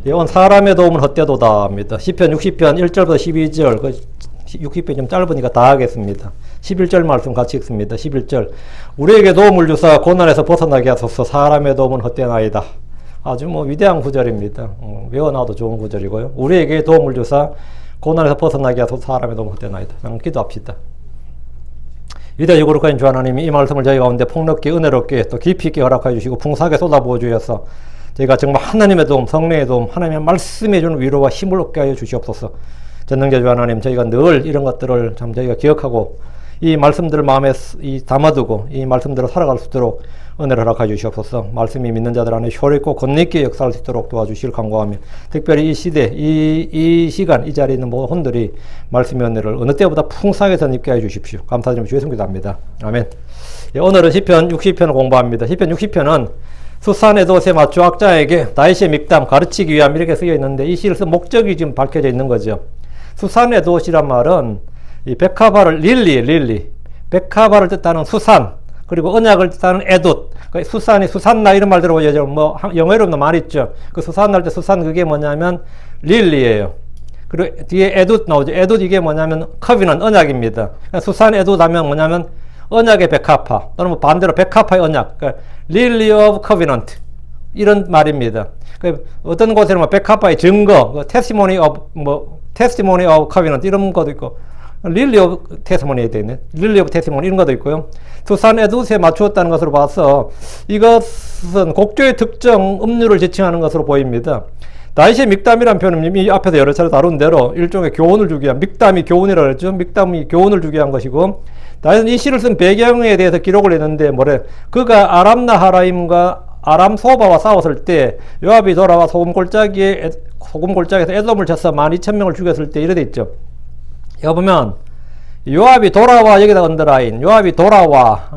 온 사람의 도움은 헛되도다 합니다. 시편 60편 1절부터 12절, 그 60편이 좀 짧으니까 다 하겠습니다. 11절 말씀 같이 읽습니다. 11절. 우리에게 도움을 주사 고난에서 벗어나게 하소서. 사람의 도움은 헛되나이다. 아주 위대한 구절입니다. 외워놔도 좋은 구절이고요. 우리에게 도움을 주사 고난에서 벗어나게 하소서. 사람의 도움은 헛되나이다. 기도합시다. 위대하시고 거룩하신 주 하나님이 이 말씀을 저희 가운데 폭넓게 은혜롭게 또 깊이 있게 허락해 주시고 풍성하게 쏟아부어 주셔서 저희가 정말 하나님의 도움, 성령의 도움, 하나님의 말씀해 주는 위로와 힘을 얻게 하여 주시옵소서. 전능자 주 하나님, 저희가 늘 이런 것들을 참 저희가 기억하고 이 말씀들을 마음에 담아두고 이 말씀대로 살아갈 수 있도록 은혜를 허락해 주시옵소서. 말씀이 믿는 자들 안에 효력있고 권능있게 역사할 수 있도록 도와주시길 간구하며, 특별히 이 시대, 이 시간, 이 자리에 있는 모든 혼들이 말씀의 은혜를 어느 때보다 풍성하게 전입게 해 주십시오. 감사드리며 주의 손 기도합니다. 아멘. 오늘은 시편 60편을 공부합니다. 시편 60편은 수산의 돛의 마추학자에게 다윗의 믹담 가르치기 위함 이렇게 쓰여 있는데, 이 시를 쓴 목적이 지금 밝혀져 있는 거죠. 수산의 돛이란 말은 이 백합화를 릴리 백합화를 뜻하는 수산, 그리고 언약을 뜻하는 에돛, 수산이 수산나 이런 말 들어보죠. 영어로도 많이 있죠. 그 수산 날 때 수산 그게 뭐냐면 릴리예요. 그리고 뒤에 에돛 나오죠. 에돛 이게 뭐냐면 커비넌 언약입니다. 그러니까 수산 에돛 하면 뭐냐면 언약의 백합화, 또는 반대로 백합화의 언약, 그러니까 릴리 오브 커비넌트 이런 말입니다. 어떤 곳에는 백합화의 증거, 테스티모니 오브 커비넌트 이런 것도 있고, 릴리 오브 테스티모니에 되어 있네. 릴리 오브 테스티모니 이런 것도 있고요. 수산 에돛에 맞추었다는 것으로 봐서 이것은 곡조의 특정 음률을 지칭하는 것으로 보입니다. 다윗의 믹담이라는 표현은 이 앞에서 여러 차례 다룬 대로 일종의 교훈을 주기 위한, 믹담이 교훈이라고 했죠. 믹담이 교훈을 주기 위한 것이고, 다윗은 이 시를 쓴 배경에 대해서 기록을 했는데 그가 아람 나하라임과 아람 소바와 싸웠을 때 요압이 돌아와 소금골짜기에서 에돔을 쳐서 12,000명을 죽였을 때 이래 돼 있죠. 여기 보면 요압이 돌아와, 여기다 언더라인, 요압이 돌아와.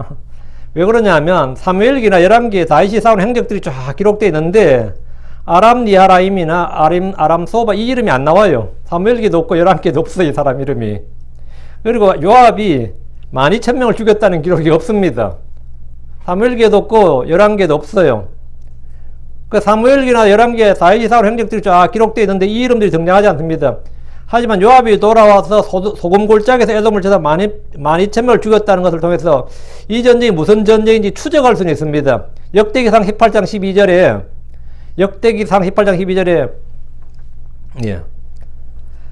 왜 그러냐면 사무엘기나 열왕기에 다윗이 싸운 행적들이 쫙 기록되어 있는데 아람 니하라임이나 아람 소바 이 이름이 안 나와요. 사무엘기도 없고 열왕기에도 없어요, 이 사람 이름이. 그리고 요압이 12,000명을 죽였다는 기록이 없습니다. 사무엘기에도 없고 열왕기에도 없어요. 그 사무엘기나 열왕기에 다윗이 싸운 행적들이 쫙 기록되어 있는데 이 이름들이 등장하지 않습니다. 하지만 요압이 돌아와서 소금골짜기에서 에돔을 쳐서 12,000명을 죽였다는 것을 통해서 이 전쟁이 무슨 전쟁인지 추적할 수는 있습니다. 역대기상 18장 12절에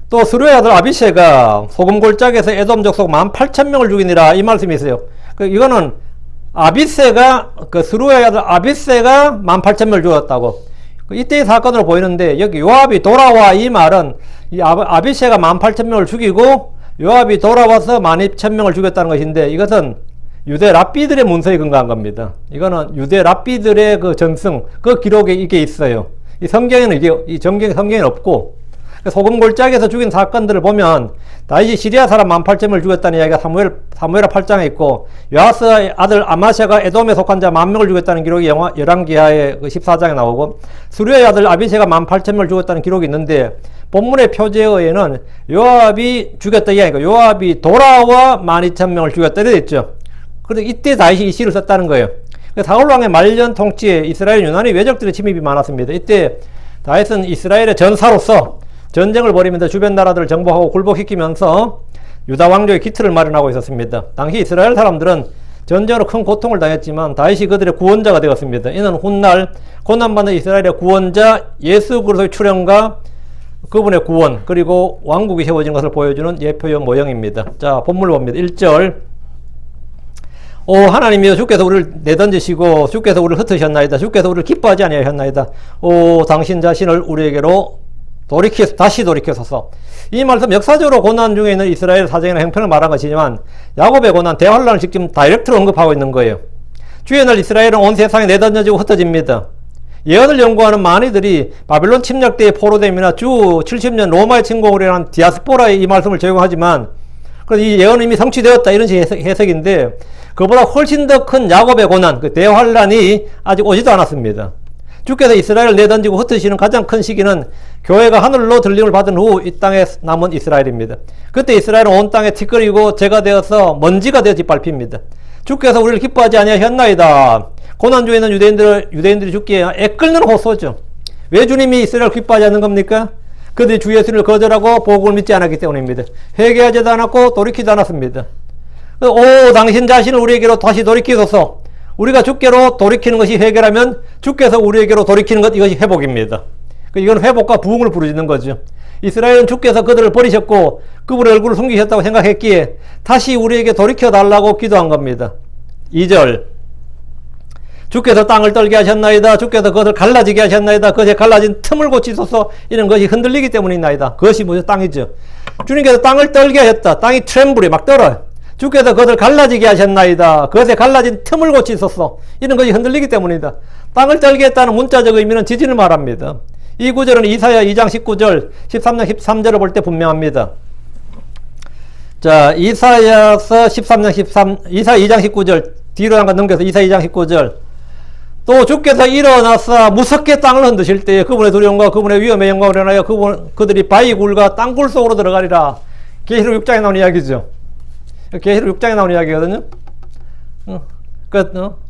또 스루의 아들 아비새가 소금골짜기에서 에돔 족속 18,000명을 죽이니라 이 말씀이 있어요. 이거는 스루의 아들 아비새가 18,000명을 죽였다고 이때의 사건으로 보이는데, 여기 요압이 돌아와 이 말은 이 아비새가 18,000명을 죽이고 요압이 돌아와서 12,000명을 죽였다는 것인데, 이것은 유대 랍비들의 문서에 근거한 겁니다. 이거는 유대 랍비들의 그 전승, 그 기록에 이게 있어요. 이 성경에는 성경에는 없고, 소금골짜기에서 죽인 사건들을 보면 다윗이 시리아 사람 18,000명을 죽였다는 이야기가 사무엘하 8장에 있고, 요아스의 아들 아마샤가 에돔에 속한 자 10,000명을 죽였다는 기록이 열왕기하의 14장에 나오고, 수르의 아들 아비새가 18,000명을 죽였다는 기록이 있는데, 본문의 표제에 의해는 요압이 죽였다 이야기가, 요압이 돌아와 12,000명을 죽였다 이렇게 됐죠. 그래서 이때 다윗이 이 시를 썼다는 거예요. 사울왕의 말년 통치에 이스라엘 유난히 외적들의 침입이 많았습니다. 이때 다윗은 이스라엘의 전사로서 전쟁을 벌이면서 주변 나라들을 정복하고 굴복시키면서 유다 왕조의 기틀을 마련하고 있었습니다. 당시 이스라엘 사람들은 전쟁으로 큰 고통을 당했지만 다윗이 그들의 구원자가 되었습니다. 이는 훗날 고난받는 이스라엘의 구원자 예수 그리스도의 출현과 그분의 구원, 그리고 왕국이 세워진 것을 보여주는 예표의 모형입니다. 자, 본문을 봅니다. 1절. 오 하나님이여, 주께서 우리를 내던지시고 주께서 우리를 흩으셨나이다. 주께서 우리를 기뻐하지 아니하셨나이다. 오 당신 자신을 우리에게로 다시 돌이켜서서. 이 말씀 역사적으로 고난 중에 있는 이스라엘 사정이나 형편을 말한 것이지만 야곱의 고난, 대환란을 지금 다이렉트로 언급하고 있는 거예요. 주의 날 이스라엘은 온 세상에 내던져지고 흩어집니다. 예언을 연구하는 많이들이 바빌론 침략 때의 포로됨이나 주 70년 로마의 침공으로 인한 디아스포라의 이 말씀을 적용하지만, 그래서 이 예언은 이미 성취되었다 이런 식의 해석인데, 그보다 훨씬 더 큰 야곱의 고난, 그 대환란이 아직 오지도 않았습니다. 주께서 이스라엘을 내던지고 흩으시는 가장 큰 시기는 교회가 하늘로 들림을 받은 후 이 땅에 남은 이스라엘입니다. 그때 이스라엘은 온 땅에 티끌이고 재가 되어서 먼지가 되어 짓밟힙니다. 주께서 우리를 기뻐하지 아니하셨나이다. 고난 중에 있는 유대인들이 죽기에 애끓는 호소죠. 왜 주님이 이스라엘 기뻐하지 않는 겁니까? 그들이 주 예수를 거절하고 복음을 믿지 않았기 때문입니다. 회개하지도 않았고 돌이키지 않았습니다. 오 당신 자신을 우리에게로 다시 돌이키소서. 우리가 주께로 돌이키는 것이 회개라면 주께서 우리에게로 돌이키는 것, 이것이 회복입니다. 이건 회복과 부흥을 부르짖는 거죠. 이스라엘은 주께서 그들을 버리셨고 그분의 얼굴을 숨기셨다고 생각했기에 다시 우리에게 돌이켜 달라고 기도한 겁니다. 2절 주께서 땅을 떨게 하셨나이다. 주께서 그것을 갈라지게 하셨나이다. 그것에 갈라진 틈을 고치소서. 이런 것이 흔들리기 때문이나이다. 그것이 뭐죠? 땅이죠. 주님께서 땅을 떨게 하셨다. 땅이 트렘블이 막 떨어요. 주께서 그것을 갈라지게 하셨나이다. 그것에 갈라진 틈을 고치소서. 이런 것이 흔들리기 때문이다. 땅을 떨게 했다는 문자적 의미는 지진을 말합니다. 이 구절은 이사야 2장 19절, 13장 13절을 볼 때 분명합니다. 자, 이사야서 13장 13, 이사 2장 19절, 뒤로 잠깐 넘겨서 이사 2장 19절. 또 주께서 일어나서 무섭게 땅을 흔드실 때에 그분의 두려움과 그분의 위엄의 영광을 일어나여 그들이 바위굴과 땅굴 속으로 들어가리라. 계시록 6장에 나온 이야기죠. 계시록 6장에 나온 이야기거든요.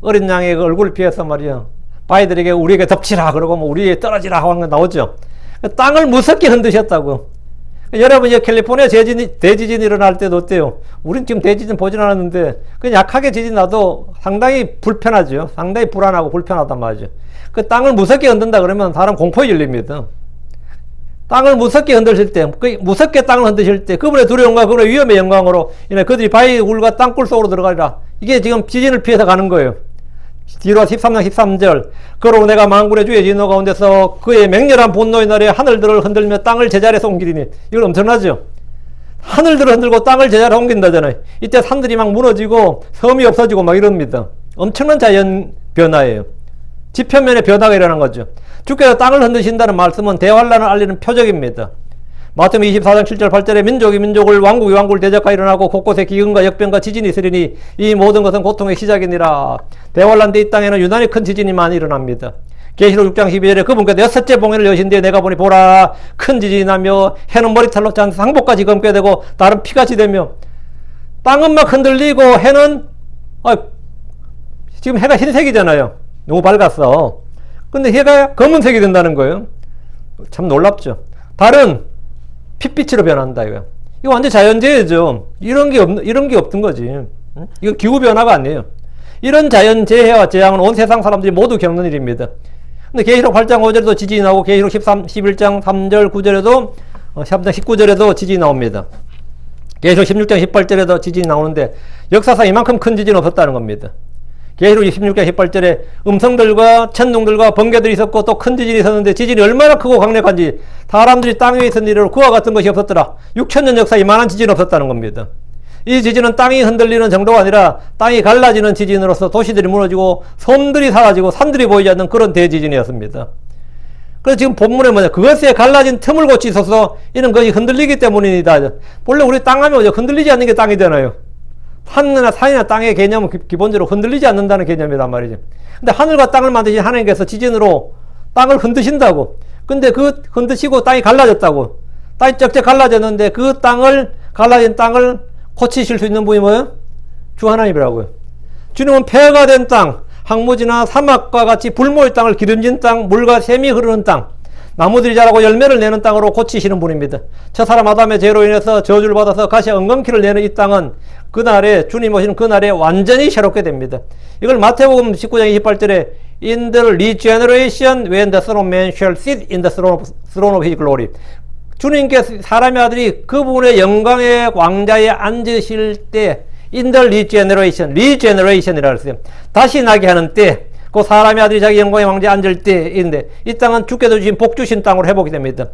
어린 양의 그 얼굴을 피해서 말이야. 바위들에게 우리에게 덮치라 그러고 뭐 우리에게 떨어지라 하는 거 나오죠. 땅을 무섭게 흔드셨다고. 여러분 이 캘리포니아 대지진이 일어날 때도 어때요? 우린 지금 대지진 보진 않았는데 그냥 약하게 지진 나도 상당히 불편하죠. 상당히 불안하고 불편하단 말이죠. 그 땅을 무섭게 흔든다 그러면 사람 공포에 열립니다. 땅을 무섭게 흔드실 때, 무섭게 땅을 흔드실 때 그분의 두려움과 그분의 위험의 영광으로 인해 그들이 바위굴과 땅굴 속으로 들어가리라. 이게 지금 지진을 피해서 가는 거예요. 뒤로 13장 13절 그러고 내가 만군의 주의 진노 가운데서 그의 맹렬한 분노의 날에 하늘들을 흔들며 땅을 제자리에서 옮기리니. 이건 엄청나죠. 하늘들을 흔들고 땅을 제자리에 옮긴다잖아요. 이때 산들이 막 무너지고 섬이 없어지고 막 이럽니다. 엄청난 자연 변화예요. 지표면의 변화가 일어난 거죠. 주께서 땅을 흔드신다는 말씀은 대환란을 알리는 표적입니다. 마태복음 24장 7절 8절에 민족이 민족을 왕국이 왕국을 대적하여 일어나고 곳곳에 기근과 역병과 지진이 있으리니 이 모든 것은 고통의 시작이니라. 대환란 때 이 땅에는 유난히 큰 지진이 많이 일어납니다. 계시록 6장 12절에 그분께서 여섯째 봉해를 여신 뒤에 내가 보니 보라 큰 지진이 나며 해는 머리털로 짠 상복까지 검게 되고 달은 피같이 되며. 땅은 막 흔들리고 해는 지금 해가 흰색이잖아요. 너무 밝았어. 근데 해가 검은색이 된다는 거예요. 참 놀랍죠. 달은 핏빛으로 변한다, 이거. 이거 완전 자연재해죠. 이런 게 없던 거지. 이거 기후변화가 아니에요. 이런 자연재해와 재앙은 온 세상 사람들이 모두 겪는 일입니다. 근데 계시록 8장 5절에도 지진이 나오고, 계시록 11장 3절 9절에도, 3장 19절에도 지진이 나옵니다. 계시록 16장 18절에도 지진이 나오는데, 역사상 이만큼 큰 지진은 없었다는 겁니다. 계시록 16장 18절에 음성들과 천둥들과 번개들이 있었고 또 큰 지진이 있었는데 지진이 얼마나 크고 강력한지 사람들이 땅 위에 있던 일으로 그와 같은 것이 없었더라. 6천년 역사에 이만한 지진이 없었다는 겁니다. 이 지진은 땅이 흔들리는 정도가 아니라 땅이 갈라지는 지진으로서 도시들이 무너지고 섬들이 사라지고 산들이 보이지 않는 그런 대지진이었습니다. 그래서 지금 본문에 뭐냐, 그것에 갈라진 틈을 고치소서. 이런 것이 흔들리기 때문이다. 원래 우리 땅 하면 흔들리지 않는 게 땅이잖아요. 하늘이나 산이나 땅의 개념은 기본적으로 흔들리지 않는다는 개념이란 말이죠. 근데 하늘과 땅을 만드신 하나님께서 지진으로 땅을 흔드신다고. 근데 그 흔드시고 땅이 갈라졌다고. 땅이 쩍쩍 갈라졌는데 그 갈라진 땅을 고치실 수 있는 분이 뭐예요? 주 하나님이라고요. 주님은 폐허가 된 땅, 황무지나 사막과 같이 불모의 땅을 기름진 땅, 물과 샘이 흐르는 땅, 나무들이 자라고 열매를 내는 땅으로 고치시는 분입니다. 저 사람 아담의 죄로 인해서 저주를 받아서 가시 엉겅퀴를 내는 이 땅은 그날에 주님 오시는 그날에 완전히 새롭게 됩니다. 이걸 마태복음 19장 28절에 In the regeneration when the Son of Man shall sit in the throne of his glory. 주님께서 사람의 아들이 그분의 영광의 왕자에 앉으실 때 In the regeneration이라고 했어요. 다시 나게 하는 때, 그 사람의 아들이 자기 영광의 왕자에 앉을 때인데 이 땅은 주께서 주신 복 주신 땅으로 회복이 됩니다.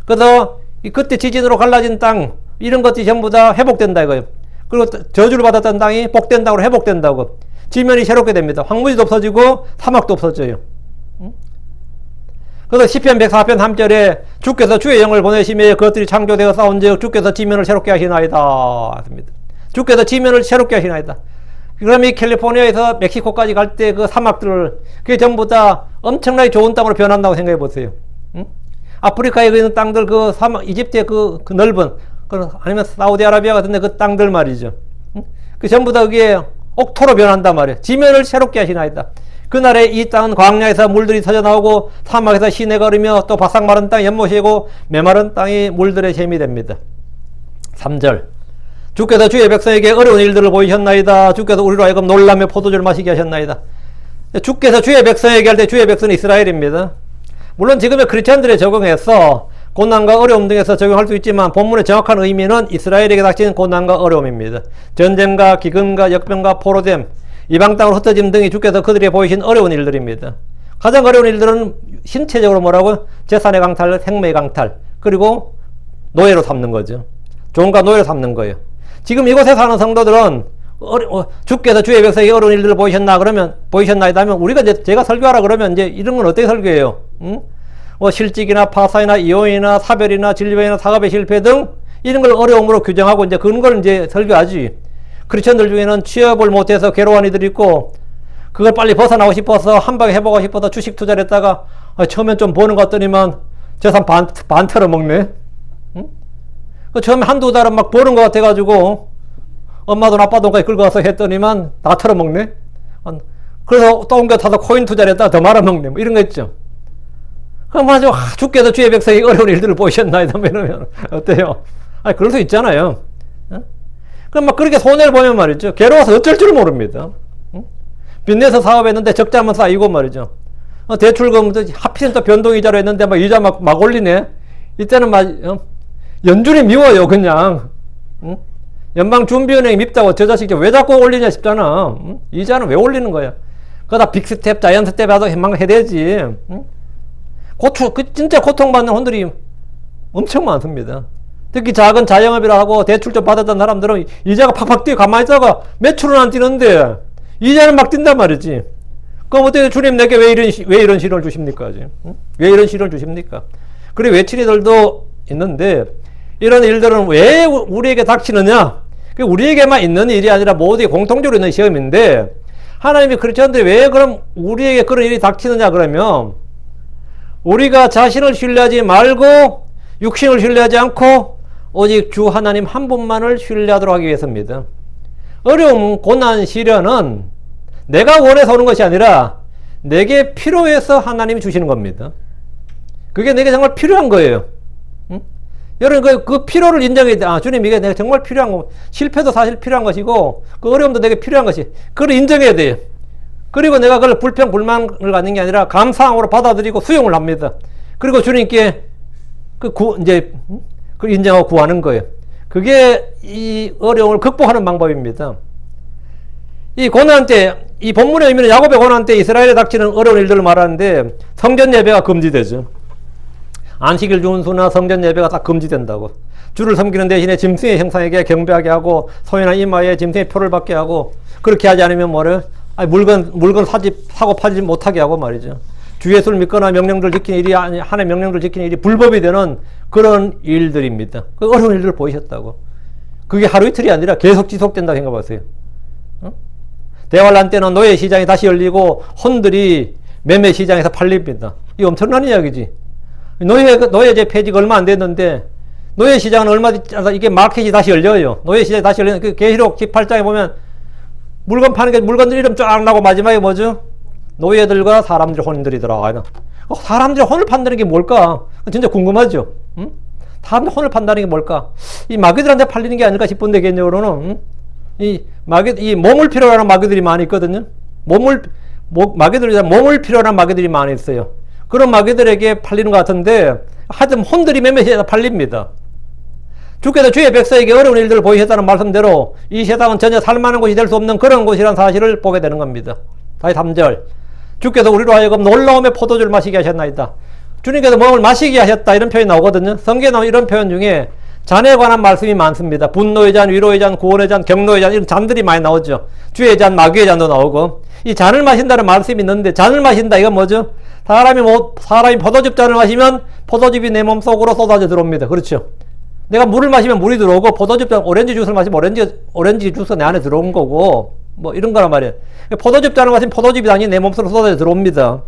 그래서 그때 지진으로 갈라진 땅 이런 것들이 전부 다 회복된다 이거예요. 그리고 저주를 받았던 땅이 복된 땅으로 회복된다고. 지면이 새롭게 됩니다. 황무지도 없어지고 사막도 없어져요. 그래서 시편 104편 3절에 주께서 주의 영을 보내시며 그것들이 창조되어 싸운즉 주께서 지면을 새롭게 하시나이다. 주께서 지면을 새롭게 하시나이다. 그럼 이 캘리포니아에서 멕시코까지 갈 때 그 사막들을 그게 전부 다 엄청나게 좋은 땅으로 변한다고 생각해 보세요. 아프리카에 있는 땅들 그 사막 이집트의 그 넓은 아니면 사우디아라비아 같은 데 그 땅들 말이죠. 그 전부 다 그게 옥토로 변한단 말이에요. 지면을 새롭게 하시나이다. 그날에 이 땅은 광야에서 물들이 터져 나오고 사막에서 시내가 흐르며 또 바싹 마른 땅이 연못이고 메마른 땅이 물들의 샘이 됩니다. 3절 주께서 주의 백성에게 어려운 일들을 보이셨나이다. 주께서 우리로 하여금 놀라며 포도주를 마시게 하셨나이다. 주께서 주의 백성에게 할 때 주의 백성은 이스라엘입니다. 물론 지금의 크리스천들에 적용해서 고난과 어려움 등에서 적용할 수 있지만 본문의 정확한 의미는 이스라엘에게 닥친 고난과 어려움입니다. 전쟁과 기근과 역병과 포로됨, 이방 땅으로 흩어짐 등이 주께서 그들에게 보이신 어려운 일들입니다. 가장 어려운 일들은 신체적으로 뭐라고? 재산의 강탈, 생명의 강탈, 그리고 노예로 삼는 거죠. 종과 노예로 삼는 거예요. 지금 이곳에 사는 성도들은 주께서 주의 백성에게 어려운 일들을 보이셨나이다 하면 우리가 이제 제가 설교하라 그러면 이제 이런 건 어떻게 설교해요? 응? 실직이나 파산이나 이혼이나 사별이나 질병이나 사업의 실패 등 이런 걸 어려움으로 규정하고 이제 그런 걸 이제 설교하지. 크리스천들 중에는 취업을 못해서 괴로워하는 이들이 있고 그걸 빨리 벗어나고 싶어서 한 방에 해보고 싶어서 주식 투자를 했다가 처음엔 좀 버는 것 같더니만 재산 반 털어먹네. 응? 처음에 한두 달은 막 버는 것 같아가지고 엄마 돈 아빠 돈까지 긁어와서 했더니만 다 털어먹네. 그래서 또 옮겨 타서 코인 투자를 했다가 더 말아먹네. 뭐 이런 거 있죠. 그럼 아주 주께서 주의 백성이 어려운 일들을 보이셨나이다 이러면 어때요? 그럴 수 있잖아요. 그럼 막 그렇게 손해를 보면 말이죠. 괴로워서 어쩔 줄 모릅니다. 빚내서 사업했는데 적자만 쌓이고 말이죠. 대출금도 하필 또 변동이자로 했는데 막 이자 막 올리네. 이때는 막 연준이 미워요 그냥. 연방준비은행이 밉다고 저 자식이 왜 자꾸 올리냐 싶잖아. 이자는 왜 올리는 거야. 그러다 빅스텝, 자이언트텝 하도 해야 되지. 진짜 고통받는 혼들이 엄청 많습니다. 특히 작은 자영업이라 하고 대출 좀 받았던 사람들은 이자가 팍팍 뛰어 가만히 있다가 매출은 안 뛰는데 이자는 막 뛴단 말이지. 그럼 어떻게 주님 내게 왜 이런 시련을 주십니까? 왜 이런 시련을 주십니까? 그래 외친이들도 있는데 이런 일들은 왜 우리에게 닥치느냐? 우리에게만 있는 일이 아니라 모두에 공통적으로 있는 시험인데 하나님이 크리스천들이 왜 그럼 우리에게 그런 일이 닥치느냐 그러면 우리가 자신을 신뢰하지 말고 육신을 신뢰하지 않고 오직 주 하나님 한 분만을 신뢰하도록 하기 위해서입니다. 어려움, 고난, 시련은 내가 원해서 오는 것이 아니라 내게 필요해서 하나님이 주시는 겁니다. 그게 내게 정말 필요한 거예요. 여러분 그 필요를 인정해야 돼. 주님 이게 내가 정말 필요한 거. 실패도 사실 필요한 것이고 그 어려움도 내게 필요한 것이. 그걸 인정해야 돼요. 그리고 내가 그걸 불평 불만을 갖는 게 아니라 감사함으로 받아들이고 수용을 합니다. 그리고 주님께 이제 그걸 인정하고 구하는 거예요. 그게 이 어려움을 극복하는 방법입니다. 이 고난 때, 이 본문의 의미는 야곱의 고난 때 이스라엘에 닥치는 어려운 일들을 말하는데 성전 예배가 금지되죠. 안식일 준수나 성전 예배가 다 금지된다고. 주를 섬기는 대신에 짐승의 형상에게 경배하게 하고 소유나 이마에 짐승의 표를 받게 하고 그렇게 하지 않으면 뭐래요? 물건 사고 팔지 못하게 하고 말이죠. 주 예수를 믿거나 명령들 지키는 일이 하나님의 명령들 지키는 일이 불법이 되는 그런 일들입니다. 그 어려운 일들을 보이셨다고. 그게 하루 이틀이 아니라 계속 지속된다고 생각하세요. 대환란 때는 노예 시장이 다시 열리고 혼들이 매매 시장에서 팔립니다. 이거 엄청난 이야기지. 노예제 폐지가 얼마 안 됐는데 노예 시장은 이게 마켓이 다시 열려요. 노예 시장이 다시 열리는 그 계시록 18장에 보면 물건 파는 게 물건들 이름 쫙 나고 마지막에 뭐죠? 노예들과 사람들의 혼인들이더라. 사람들의 혼을 판다는 게 뭘까? 진짜 궁금하죠? 사람들 혼을 판다는 게 뭘까? 이 마귀들한테 팔리는 게 아닐까 싶은데 개인적으로는 이 몸을 필요로 하는 마귀들이 많이 있거든요. 몸을 필요로 하는 마귀들이 많이 있어요. 그런 마귀들에게 팔리는 것 같은데 하여튼 혼들이 매매시에서 팔립니다. 주께서 주의 백성에게 어려운 일들을 보이셨다는 말씀대로 이 세상은 전혀 살만한 곳이 될 수 없는 그런 곳이라는 사실을 보게 되는 겁니다. 다시 3절 주께서 우리로 하여금 놀라움의 포도주를 마시게 하셨나이다. 주님께서 몸을 마시게 하셨다 이런 표현이 나오거든요. 성경에 나오는 이런 표현 중에 잔에 관한 말씀이 많습니다. 분노의 잔, 위로의 잔, 구원의 잔, 경로의 잔 이런 잔들이 많이 나오죠. 주의 잔, 마귀의 잔도 나오고 이 잔을 마신다는 말씀이 있는데 잔을 마신다 이건 뭐죠? 사람이 포도즙 잔을 마시면 포도즙이 내 몸속으로 쏟아져 들어옵니다. 그렇죠? 내가 물을 마시면 물이 들어오고 포도즙 잔, 오렌지 주스를 마시면 오렌지 주스가 내 안에 들어온 거고 뭐 이런 거란 말이에요. 포도즙 잔을 마시면 포도즙이 당연히 내 몸속으로 쏟아져 들어옵니다.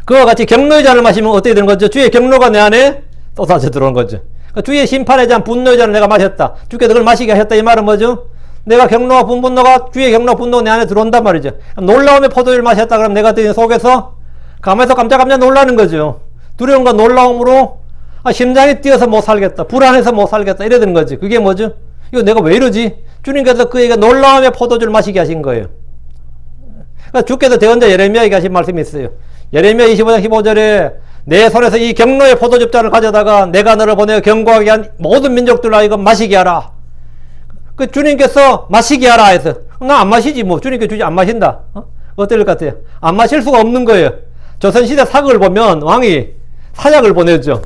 그와 같이 경로의 잔을 마시면 어떻게 되는 거죠? 주의 경로가 내 안에 쏟아져 들어온 거죠. 그러니까 주의 심판의 잔, 분노의 잔을 내가 마셨다. 주께서 그걸 마시게 하셨다. 이 말은 뭐죠? 내가 경로와 분노가 주의 경로와 분노가 내 안에 들어온단 말이죠. 놀라움의 포도주를 마셨다 그러면 내가 그 속에서 가만히서 깜짝깜짝 놀라는 거죠. 두려움과 놀라움으로 심장이 뛰어서 못 살겠다, 불안해서 못 살겠다 이래 되는 거지. 그게 뭐죠? 이거 내가 왜 이러지? 주님께서 그에게 놀라움의 포도주를 마시게 하신 거예요. 그러니까 주께서 대언자 예레미야에게 하신 말씀이 있어요. 예레미야 25장 15절에 내 손에서 이 경로의 포도즙잔을 가져다가 내가 너를 보내어 경고하게 한 모든 민족들로 하여금 마시게 하라. 그 주님께서 마시게 하라 해서 나 안 마시지 뭐. 주님께 주지 안 마신다. 어떨 것 같아요? 안 마실 수가 없는 거예요. 조선시대 사극을 보면 왕이 사약을 보내죠.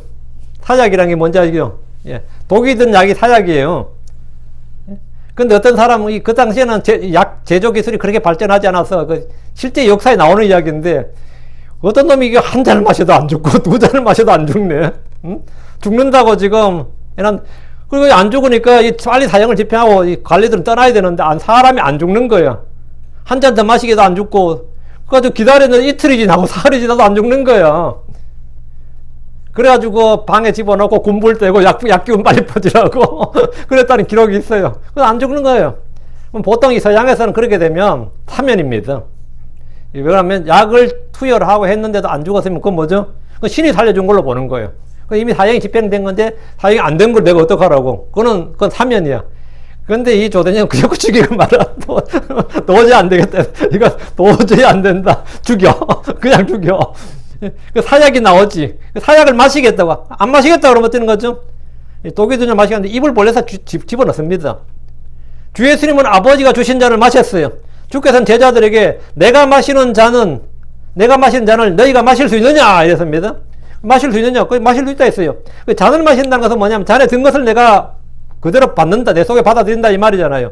사약이란 게 뭔지 알죠? 예. 독이 든 약이 사약이에요. 근데 어떤 사람은 그 당시에는 약 제조 기술이 그렇게 발전하지 않아서 실제 역사에 나오는 이야기인데 어떤 놈이 이게 한 잔을 마셔도 안 죽고 두 잔을 마셔도 안 죽네. 응? 죽는다고 지금 그리고 안 죽으니까 빨리 사형을 집행하고 관리들은 떠나야 되는데 사람이 안 죽는 거예요. 한 잔 더 마시기도 안 죽고 그래가지고 기다렸는데 이틀이 지나고 사흘이 지나도 안 죽는 거야. 그래가지고 방에 집어넣고 군불 떼고 약기운 빨리 퍼지라고 그랬다는 기록이 있어요. 그래서 안 죽는 거예요. 보통 이 서양에서는 그렇게 되면 사면입니다. 왜냐하면 약을 투여를 하고 했는데도 안 죽었으면 그건 뭐죠? 그건 신이 살려준 걸로 보는 거예요. 이미 사형이 집행된 건데 사형이 안 된 걸 내가 어떡하라고. 그건 사면이야. 그런데 이 조대녀는 그저 죽이고 말아. 도저히 안 되겠다. 이거 도저히 안 된다. 죽여. 그냥 죽여. 그 사약이 나오지. 사약을 마시겠다고. 안 마시겠다 그러면 어떻게 되는 거죠? 독이 든 줄 마시겠는데 입을 벌려서 집어넣습니다. 주 예수님은 아버지가 주신 잔을 마셨어요. 주께서는 제자들에게 내가 마시는 잔을 너희가 마실 수 있느냐 이랬습니다. 마실 수 있느냐? 마실 수 있다 했어요. 잔을 마신다는 것은 뭐냐면 잔에 든 것을 내가 그대로 받는다, 내 속에 받아들인다 이 말이잖아요.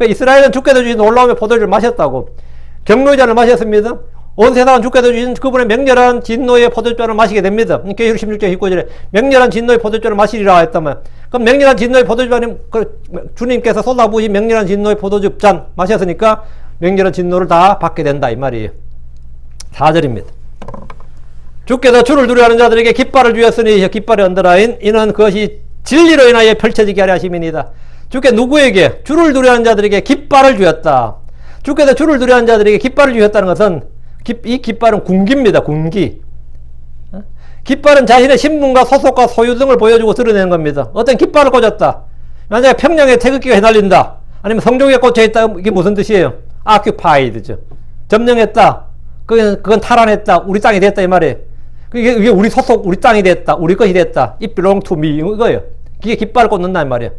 이스라엘은 주께서 주신 놀라움의 포도주를 마셨다고. 경로의 잔을 마셨습니다. 온 세상은 주께서 주신 그분의 맹렬한 진노의 포도주를 마시게 됩니다. 계시록 16장 19절에 맹렬한 진노의 포도주를 마시리라 했다면, 그럼 맹렬한 진노의 포도주는 주님께서 쏟아부으신 맹렬한 진노의 포도주 잔 마셨으니까 맹렬한 진노를 다 받게 된다 이 말이에요. 4절입니다. 주께서 주를 두려워하는 자들에게 깃발을 주었으니 깃발의 언더라인 이는 그것이 진리로 인하여 펼쳐지게 하려 하심이니이다. 주께 누구에게? 주를 두려워하는 자들에게 깃발을 주었다. 주께서 주를 두려워하는 자들에게 깃발을 주었다는 것은 이 깃발은 군기입니다. 군기. 깃발은 자신의 신분과 소속과 소유 등을 보여주고 드러내는 겁니다. 어떤 깃발을 꽂았다. 만약에 평양에 태극기가 휘날린다. 아니면 성종에 꽂혀있다. 이게 무슨 뜻이에요? occupied죠. 점령했다. 그건 탈환했다. 우리 땅이 됐다 이 말이에요. 이게 우리 소속, 우리 땅이 됐다. 우리 것이 됐다. It belong to me. 이거예요. 이게 깃발을 꽂는다 이 말이에요.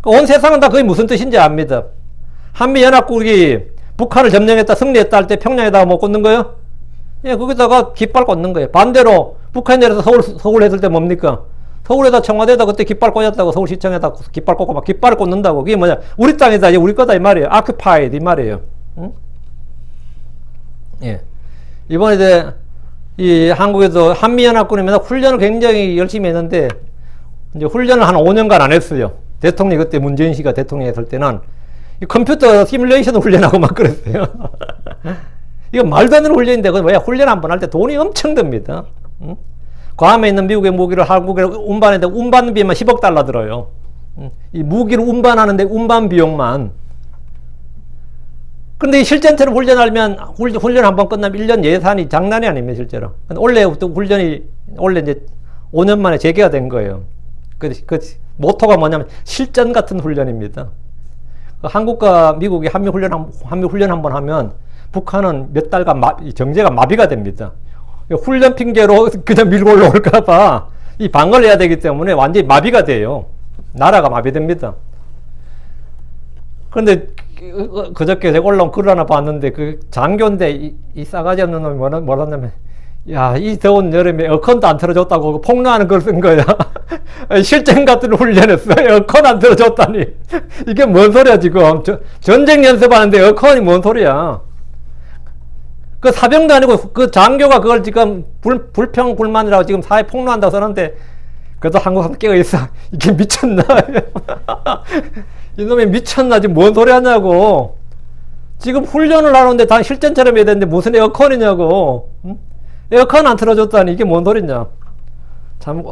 온 세상은 다 그게 무슨 뜻인지 압니다. 한미연합국이 북한을 점령했다, 승리했다 할 때 평양에다가 뭐 꽂는 거예요? 예, 거기다가 깃발 꽂는 거예요. 반대로 북한이 내려서 서울 했을 때 뭡니까? 서울에다 청와대에다 그때 깃발 꽂았다고 서울시청에다 깃발 꽂고 막 깃발을 꽂는다고. 그게 뭐냐? 우리 땅이다, 이제 우리 거다 이 말이에요. occupied 이 말이에요. 응? 예. 이번에 이제 이 한국에서 한미연합군이면 훈련을 굉장히 열심히 했는데 이제 훈련을 한 5년간 안 했어요. 대통령이 그때 문재인 씨가 대통령 했을 때는 컴퓨터 시뮬레이션 훈련하고 막 그랬어요. 이거 말도 안 되는 훈련인데, 왜 훈련 한 번 할 때 돈이 엄청 듭니다. 응? 괌에 있는 미국의 무기를 한국에 운반했는데 운반비만 10억 달러 들어요. 이 무기를 운반하는데 운반 비용만. 근데 이 실전처럼 훈련하면, 훈련 한 번 끝나면 1년 예산이 장난이 아닙니다, 실제로. 근데 올해부터 원래 이제 5년 만에 재개가 된 거예요. 그 모토가 뭐냐면 실전 같은 훈련입니다. 한국과 미국이 한미 훈련 한 번 하면 북한은 몇 달간 경제가 마비가 됩니다. 훈련 핑계로 그냥 밀고 올라올까봐 이 방어를 해야 되기 때문에 완전히 마비가 돼요. 나라가 마비됩니다. 그런데 그저께 제가 올라온 글 하나 봤는데 그 장교인데 이 싸가지 없는 놈이 뭐라냐면 야, 이 더운 여름에 에어컨도 안 틀어줬다고 폭로하는 걸 쓴 거야. 실전 같은 훈련했어. 에어컨 안 틀어줬다니. 이게 뭔 소리야, 지금. 전쟁 연습하는데 에어컨이 뭔 소리야. 그 사병도 아니고 그 장교가 그걸 지금 불평, 불만이라고 지금 사회 폭로한다고 썼는데, 그래도 한국 사람 깨어있어. 이게 미쳤나? 이놈이 미쳤나? 지금 뭔 소리 하냐고. 지금 훈련을 하는데 다 실전처럼 해야 되는데 무슨 에어컨이냐고. 응? 에어컨 안 틀어줬다니 이게 뭔 소리냐. 참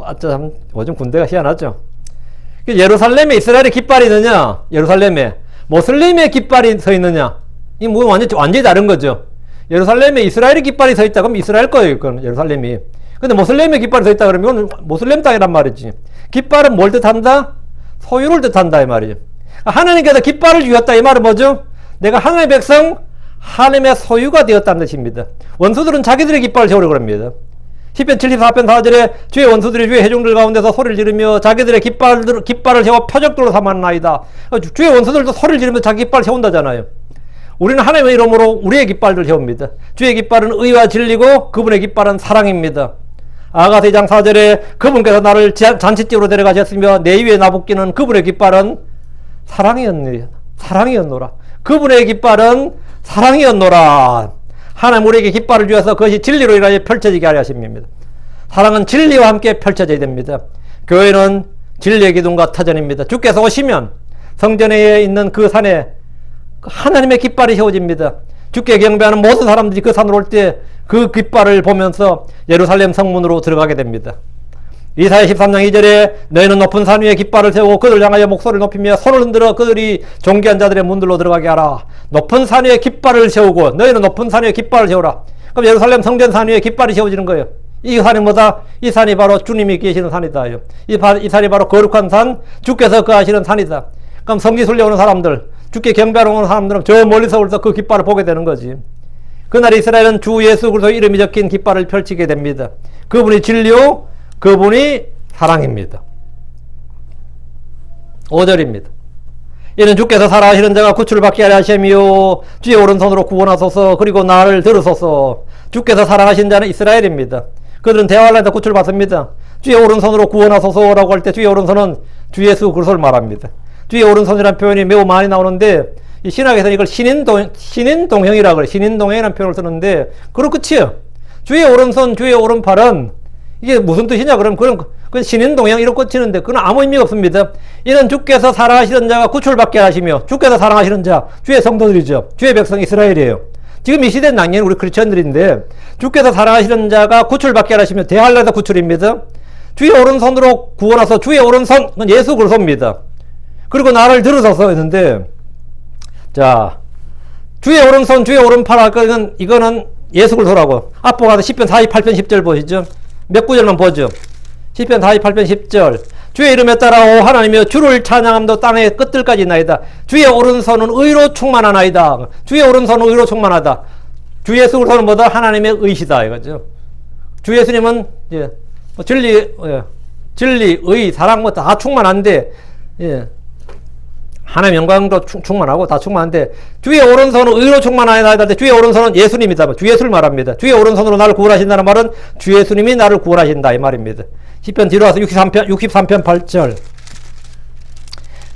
요즘 군대가 희한하죠. 예루살렘에 이스라엘의 깃발이 있느냐? 예루살렘에 모슬림의 깃발이 서 있느냐? 이 뭐 완전히 다른 거죠. 예루살렘에 이스라엘의 깃발이 서 있다 그러면 이스라엘 거예요. 그건 예루살렘이. 근데 모슬렘의 깃발이 서 있다 그러면 이건 모슬렘 땅이란 말이지. 깃발은 뭘 뜻한다? 소유를 뜻한다 이 말이죠. 하나님께서 깃발을 주셨다 이 말은 뭐죠? 내가 하나님의 백성, 하나님의 소유가 되었다는 뜻입니다. 원수들은 자기들의 깃발을 세우려고 합니다. 시편 74편 4절에 주의 원수들이 주의 회중들 가운데서 소리를 지르며 자기들의 깃발을 세워 표적들로 삼았나이다. 주의 원수들도 소리를 지르면서 자기 깃발을 세운다잖아요. 우리는 하나님의 이름으로 우리의 깃발을 세웁니다. 주의 깃발은 의와 진리고 그분의 깃발은 사랑입니다. 아가서 2장 4절에 그분께서 나를 잔치집으로 데려가셨으며 내 위에 나붙기는 그분의 깃발은 사랑이었노라. 그분의 깃발은 사랑이었노라. 하나님 우리에게 깃발을 주셔서 그것이 진리로 인하여 펼쳐지게 하려 하십니다. 사랑은 진리와 함께 펼쳐져야 됩니다. 교회는 진리의 기둥과 터전입니다. 주께서 오시면 성전에 있는 그 산에 하나님의 깃발이 세워집니다. 주께 경배하는 모든 사람들이 그 산으로 올 때 그 깃발을 보면서 예루살렘 성문으로 들어가게 됩니다. 이사야 13장 2절에 너희는 높은 산 위에 깃발을 세우고 그들을 향하여 목소리를 높이며 손을 흔들어 그들이 존귀한 자들의 문들로 들어가게 하라. 높은 산 위에 깃발을 세우고 너희는 높은 산 위에 깃발을 세우라. 그럼 예루살렘 성전 산 위에 깃발이 세워지는 거예요. 이 산이 뭐다? 이 산이 바로 주님이 계시는 산이다. 이 산이 바로 거룩한 산, 주께서 거하시는 산이다. 그럼 성지순례 오는 사람들, 주께 경배하러 오는 사람들은 저 멀리서 올서 그 깃발을 보게 되는 거지. 그날 이스라엘은 주 예수 그리스도 이름이 적힌 깃발을 펼치게 됩니다. 그분이 진리요, 그분이 사랑입니다. 5절입니다. 이는 주께서 살아계시는 자가 구출을 받게 하려 하시며 주의 오른손으로 구원하소서. 그리고 나를 들으소서. 주께서 살아가신 자는 이스라엘입니다. 그들은 대환란에서 구출을 받습니다. 주의 오른손으로 구원하소서라고 할 때 주의 오른손은 주 예수 그리스도를 말합니다. 주의 오른손이라는 표현이 매우 많이 나오는데 이 신학에서는 이걸 신인동형이라고 그래요. 신인동형이라는 표현을 쓰는데 그런 끝이에요. 주의 오른손, 주의 오른팔은 이게 무슨 뜻이냐 그러면 그건 신인동형 이런 끝이는데 그건 아무 의미가 없습니다. 이는 주께서 사랑하시는 자가 구출받게 하시며 주께서 사랑하시는 자, 주의 성도들이죠. 주의 백성 이스라엘이에요. 지금 이 시대 낭년은 우리 크리스천들인데 주께서 사랑하시는 자가 구출받게 하시며 대할라다 구출입니다. 주의 오른손으로 구원하소. 주의 오른손은 예수 그리스도입니다. 그리고 나를 들으소서 했는데 자, 주의 오른손, 주의 오른팔 할 거, 이거는 예수 그리스도라고. 앞으로 가서 10편 48편 10절 보시죠. 몇 구절만 보죠. 10편 48편 10절. 주의 이름에 따라 오 하나님이여 주를 찬양함도 땅의 끝들까지 있나이다. 주의 오른손은 의로 충만하나이다. 주의 오른손은 의로 충만하다. 주 예수 그리스도는 뭐다? 하나님의 의시다 이거죠. 주 예수님은 진리, 의, 사랑 뭐 다 충만한데 하나님 영광도 충만하고 다 충만한데 주의 오른손은 의로 충만하다 할 때 주의 오른손은 예수님이다. 주 예수를 말합니다. 주의 오른손으로 나를 구원하신다는 말은 주 예수님이 나를 구원하신다 이 말입니다. 10편 뒤로 와서 63편 8절.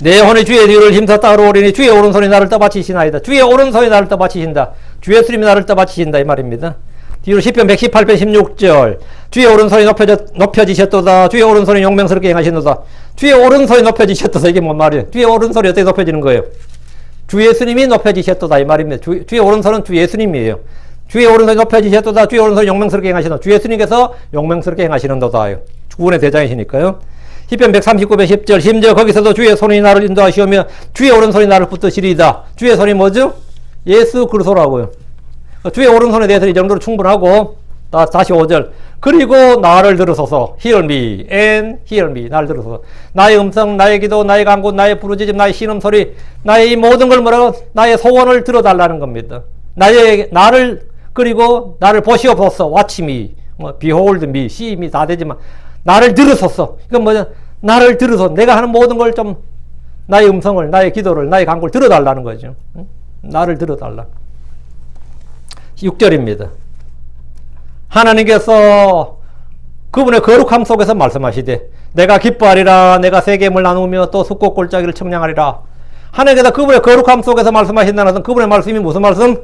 내 혼이 주의 뒤를 힘써 따라오리니 주의 오른손이 나를 떠받치시나이다. 주의 오른손이 나를 떠받치신다. 주 예수님이 나를 떠받치신다 이 말입니다. 뒤로 10편 118편 16절. 주의 오른손이 높여지셨도다. 주의 오른손이 용맹스럽게 행하시노다. 주의 오른손이 높여지셨도다. 이게 뭔 말이에요? 주의 오른손이 어떻게 높여지는 거예요? 주 예수님이 높여지셨도다 이 말입니다. 주의 오른손은 주 예수님이에요. 주의 오른손이 높여지셨도다. 주의 오른손이 용맹스럽게 행하시노다. 주 예수님께서 용맹스럽게 행하시는도다. 구원의 대장이시니까요. 시편 139편 10절. 심지어 거기서도 주의 손이 나를 인도하시오며 주의 오른손이 나를 붙드시리이다. 주의 손이 뭐죠? 예수 그리스도라고요. 주의 오른손에 대해서 이 정도로 충분하고 다시 5절. 그리고 나를 들으소서. Hear me and hear me. 나를 들으소서. 나의 음성, 나의 기도, 나의 간구, 나의 부르짖음, 나의 신음소리, 나의 이 모든 걸 뭐라고? 나의 소원을 들어달라는 겁니다. 그리고 나를 보시옵소서. Watch me. Behold me. See me. 다 되지만 나를 들으소서. 이건 뭐냐? 나를 들으소서. 내가 하는 모든 걸 좀 나의 음성을, 나의 기도를, 나의 간구를 들어달라는 거죠. 응? 나를 들어달라. 6절입니다. 하나님께서 그분의 거룩함 속에서 말씀하시되 내가 기뻐하리라. 내가 세겜을 나누며 또 숫꽃 골짜기를 청량하리라. 하나님께서 그분의 거룩함 속에서 말씀하신다는 것은 그분의 말씀이 무슨 말씀?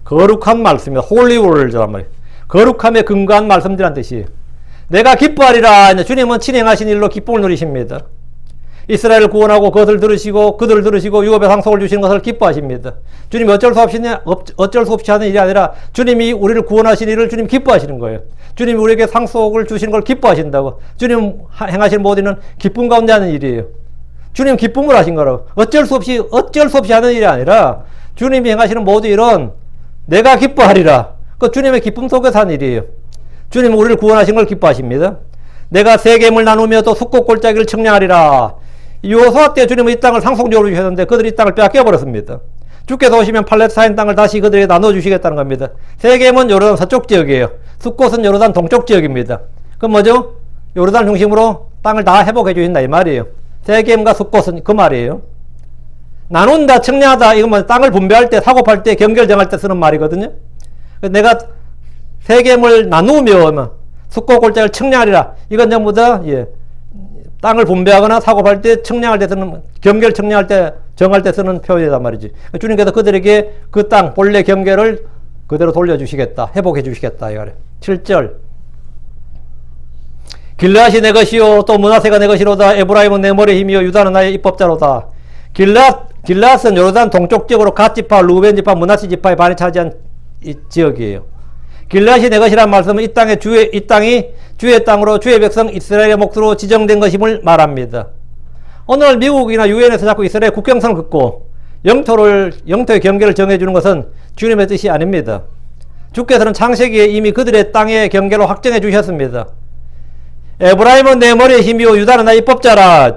거룩한 말씀입니다. Holy Word란 말이에요. 거룩함에 근거한 말씀이란 뜻이에요. 내가 기뻐하리라. 주님은 진행하신 일로 기쁨을 누리십니다. 이스라엘을 구원하고 그들을 들으시고 유업의 상속을 주시는 것을 기뻐하십니다. 주님이 어쩔 수 없이 하는 일이 아니라 주님이 우리를 구원하신 일을 주님 기뻐하시는 거예요. 주님이 우리에게 상속을 주시는 걸 기뻐하신다고. 주님 행하시는 모든 일은 기쁨 가운데 하는 일이에요. 주님 기쁨을 하신 거라고. 어쩔 수 없이 하는 일이 아니라 주님이 행하시는 모든 일은 내가 기뻐하리라. 그 주님의 기쁨 속에서 한 일이에요. 주님은 우리를 구원하신 걸 기뻐하십니다. 내가 세겜을 나누며 또 숫꽃 골짜기를 청량하리라. 여호수아 때 주님은 이 땅을 상속적으로 주셨는데 그들이 이 땅을 빼앗겨버렸습니다. 주께서 오시면 팔레스타인 땅을 다시 그들에게 나눠주시겠다는 겁니다. 세겜은 요르단 서쪽 지역이에요. 숫꽃은 요르단 동쪽 지역입니다. 그럼 뭐죠? 요르단 중심으로 땅을 다 회복해 주신다 이 말이에요. 세겜과 숫꽃은 그 말이에요. 나눈다, 청량하다, 이건 뭐 땅을 분배할 때, 사고팔 때, 경계를 정할 때 쓰는 말이거든요. 내가 세겜을 나누며 숫꽃 골짜기를 청량하리라. 이건 전부 다 땅을 분배하거나 사고팔 때, 청량할 때 쓰는, 경계를 청량할 때, 정할 때 쓰는 표현이란 말이지. 주님께서 그들에게 그 땅 본래 경계를 그대로 돌려주시겠다, 회복해 주시겠다 이거래. 7절. 길앗이 내 것이요 또 므낫세가 내 것이로다. 에브라임은 내 머리의 힘이요 유다는 나의 입법자로다. 길앗은 요르단 동쪽 지역으로 갓 지파, 루벤 지파, 므낫세 지파의 반이 차지한 이 지역이에요. 길앗이 내 것이란 말씀은 이 땅이 주의 땅으로 주의 백성 이스라엘의 몫으로 지정된 것임을 말합니다. 오늘 미국이나 유엔에서 자꾸 이스라엘 국경선을 긋고 영토의 경계를 정해주는 것은 주님의 뜻이 아닙니다. 주께서는 창세기에 이미 그들의 땅의 경계로 확정해 주셨습니다. 에브라임은 내 머리의 힘이요 유다는 나의 입법자라.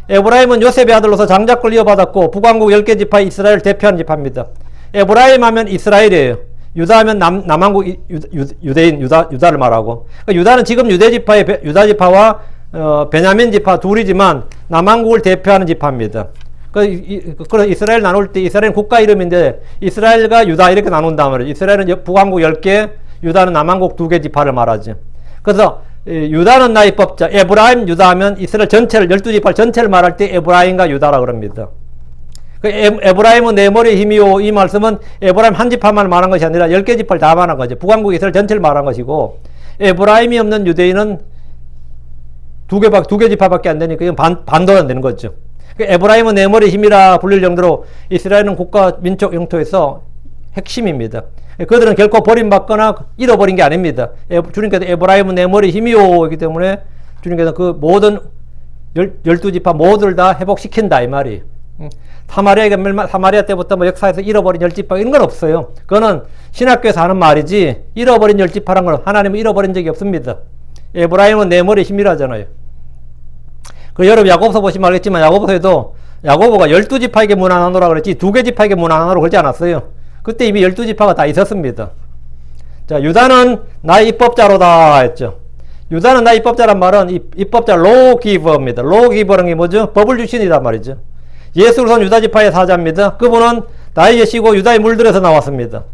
에브라임은 요셉의 아들로서 장자권을 이어받았고 북왕국 10개 지파 이스라엘을 대표하는 지파입니다. 에브라임 하면 이스라엘이에요. 유다 하면 남왕국 유대인 유다를 말하고, 그러니까 유다는 지금 유다 지파와 베냐민 지파 둘이지만 남왕국을 대표하는 지파입니다. 그래서 이스라엘 나눌 때 이스라엘은 국가 이름인데 이스라엘과 유다 이렇게 나눈단 말이에요. 이스라엘은 북왕국 10개, 유다는 남왕국 2개 지파를 말하죠. 그래서 유다는 나의 법자, 에브라임, 유다 하면 이스라엘 전체를, 12지파 전체를 말할 때 에브라임과 유다라 그럽니다. 에브라임은 내 머리의 힘이요. 이 말씀은 에브라임 한 지파만 말한 것이 아니라 10개 지파를 다 말한 거죠. 북왕국 이스라엘 전체를 말한 것이고, 에브라임이 없는 유대인은 두 개 지파밖에 안 되니까 이건 반도는 안 되는 거죠. 에브라임은 내 머리의 힘이라 불릴 정도로 이스라엘은 국가, 민족, 영토에서 핵심입니다. 그들은 결코 버림받거나 잃어버린 게 아닙니다. 주님께서 에브라임은 내 머리의 힘이요 이기 때문에 주님께서 그 모든 12지파 모두를 다 회복시킨다 이 말이에요. 사마리아 때부터 뭐 역사에서 잃어버린 10지파 이런 건 없어요. 그거는 신학교에서 하는 말이지 잃어버린 10지파란 건 하나님은 잃어버린 적이 없습니다. 에브라임은 내 머리의 힘이라잖아요. 여러분 야고보서 보시면 알겠지만 야고보서에도 야고보가 12지파에게 문안하노라 그랬지 2개 지파에게 문안하노라 그러지 않았어요. 그때 이미 12지파가 다 있었습니다. 자, 유다는 나의 입법자로다 했죠. 유다는 나의 입법자란 말은 입법자 로기버입니다. 로기버는 게 뭐죠? 법을 주신이란 말이죠. 예수 그리스도는 유다지파의 사자입니다. 그분은 나의 예시고 유다의 물들에서 나왔습니다.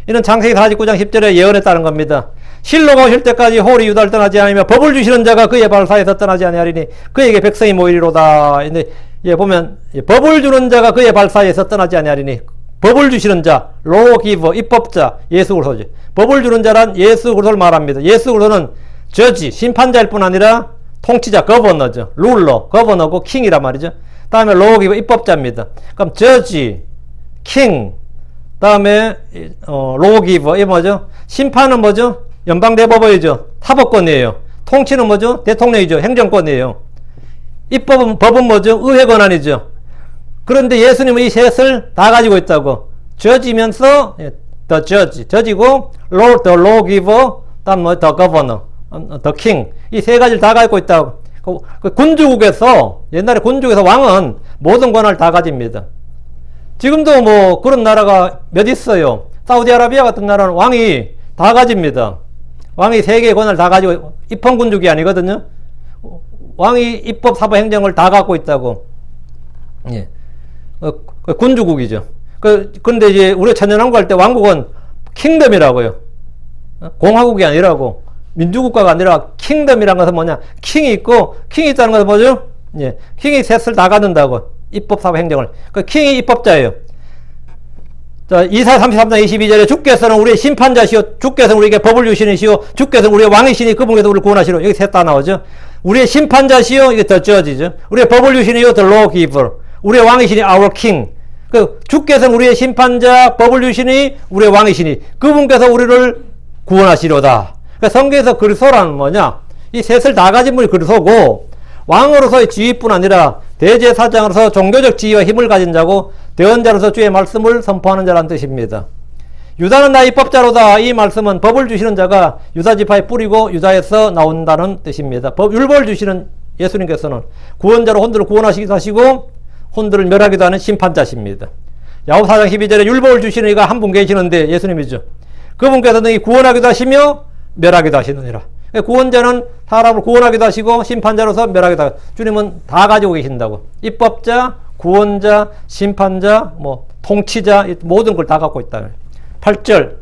이는 창세기 49장 10절에 예언에 따른 겁니다. 실로가 오실 때까지 홀이 유다를 떠나지 않으며 법을 주시는 자가 그의 발사에서 떠나지 아니하리니 그에게 백성이 모이리로다. 근데 보면 법을 주는 자가 그의 발사에서 떠나지 아니하리니 법을 주시는 자, 로기버, 입법자, 예수 그리스도지. 법을 주는 자란 예수 그리스도를 말합니다. 예수 그리스도는 저지, 심판자일 뿐 아니라 통치자, 거버너죠. 룰러, 거버너고 킹이란 말이죠. 다음에 로기버, 입법자입니다. 그럼 저지, 킹, 다음에 로기버, 이 뭐죠? 심판은 뭐죠? 연방대법원이죠. 사법권이에요. 통치는 뭐죠? 대통령이죠. 행정권이에요. 입법은, 법은 뭐죠? 의회 권한이죠. 그런데 예수님은 이 셋을 다 가지고 있다고. 저지면서 the judge, 저지고 the lawgiver, 다음 뭐 the governor, the king. 이 세 가지를 다 가지고 있다고. 그 군주국에서 옛날에 군주국에서 왕은 모든 권한을 다 가집니다. 지금도 뭐 그런 나라가 몇 있어요. 사우디아라비아 같은 나라는 왕이 다 가집니다. 왕이 세 개의 권한을 다 가지고 입헌군주국이 아니거든요. 왕이 입법, 사법, 행정을 다 갖고 있다고. 예. 군주국이죠. 그런데 이제 우리가 천년왕국 할 때 왕국은 킹덤이라고요. 공화국이 아니라고. 민주국가가 아니라 킹덤이라는 것은 뭐냐? 킹이 있고, 킹이 있다는 것은 뭐죠? 예. 킹이 셋을 다 갖는다고. 입법, 사법, 행정을. 킹이 입법자예요. 자, 이사야 33장 22절에 주께서는 우리의 심판자시오. 주께서는 우리에게 법을 주시니시오. 주께서는 우리의 왕이시니 그분께서 우리를 구원하시오. 여기 셋 다 나오죠. 우리의 심판자시오. 이게 더 저지죠. 우리의 법을 주시니요. 더 lawgiver. 우리의 왕이시니 our king. 주께서는 우리의 심판자, 법을 주시니 우리의 왕이시니 그분께서 우리를 구원하시려다. 성경에서 그리스도라는 뭐냐? 이 셋을 다 가진 분이 그리스도고 왕으로서의 지위뿐 아니라 대제사장으로서 종교적 지위와 힘을 가진 자고 대언자로서 주의 말씀을 선포하는 자라는 뜻입니다. 유다는 나의 법자로다. 이 말씀은 법을 주시는 자가 유다 지파의 뿌리고 유다에서 나온다는 뜻입니다. 율법을 주시는 예수님께서는 구원자로 혼들을 구원하시기도 하시고 혼들을 멸하기도 하는 심판자십니다. 야고보 4장 12절에 율법을 주시는 이가 한 분 계시는데 예수님이죠. 그분께서는 이 구원하기도 하시며 멸하기도 하시느니라. 구원자는 사람을 구원하기도 하시고 심판자로서 멸하기도 하시고 주님은 다 가지고 계신다고. 입법자, 구원자, 심판자, 통치자 모든 걸 다 갖고 있다. 8절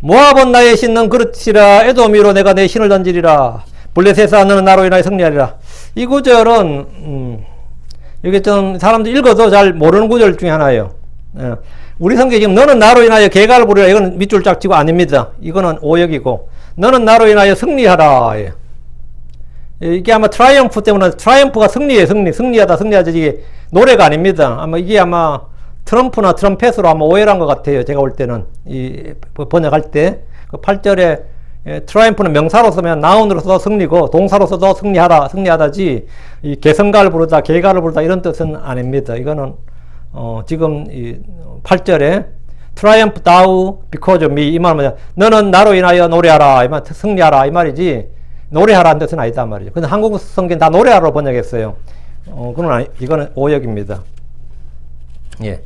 모압은 나의 신는 그릇이라 에돔이로 내가 내 신을 던지리라. 블레셋아 너는 나로 인하여 승리하리라. 이 구절은 이게 좀 사람들이 읽어도 잘 모르는 구절 중에 하나예요. 우리 성경에 지금 너는 나로 인하여 계가를 부리라. 이건 밑줄 짝 치고 아닙니다. 이거는 오역이고 너는 나로 인하여 승리하라. 이게 아마 트라이엄프 때문에 트라이엄프가 승리예요. 승리하다 승리하지 이게 노래가 아닙니다. 아마 이게 아마 트럼프나 트럼펫으로 아마 오해를 한 것 같아요. 제가 볼 때는 이 번역할 때 그 8절에 트라이엄프는 명사로 쓰면 나운으로서 승리고 동사로서도 승리하다지 이 개성가를 부르다 계가를 부르다 이런 뜻은 아닙니다. 이거는 지금 이 8절에 triumph thou because of me 이 말은 뭐냐 너는 나로 인하여 노래하라 이 말 승리하라 이 말이지 노래하라는 뜻은 아니다 말이죠. 근데 한국 성경 다 노래하라로 번역했어요. 그건 이거는 오역입니다. 예.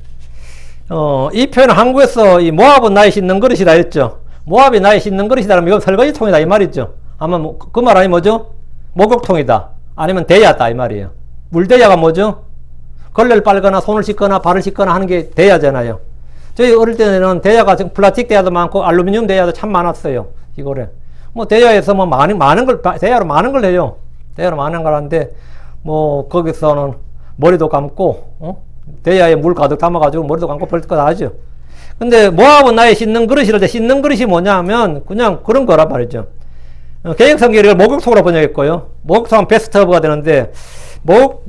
이 표현은 한국에서 이 모압은 나의 씻는 그릇이다 했죠. 모압이 나의 씻는 그릇이다 그러면 이건 설거지통이다 이 말이죠. 아마 그 말 아니 뭐죠? 목욕통이다. 아니면 대야다 이 말이에요. 물대야가 뭐죠? 걸레를 빨거나 손을 씻거나 발을 씻거나 하는 게 대야잖아요. 저희 어릴 때는 대야가 플라스틱 대야도 많고 알루미늄 대야도 참 많았어요. 이거래. 대야에서 많은 걸, 대야로 많은 걸 해요. 대야로 많은 걸 하는데, 거기서는 머리도 감고, 대야에 물 가득 담아가지고 머리도 감고 별거 다 하죠. 근데 모압은 나의 씻는 그릇이라 씻는 그릇이 뭐냐 하면 그냥 그런 거란 말이죠. 개혁성경이 이걸 목욕통으로 번역했고요. 목욕통은 베스트허브가 되는데,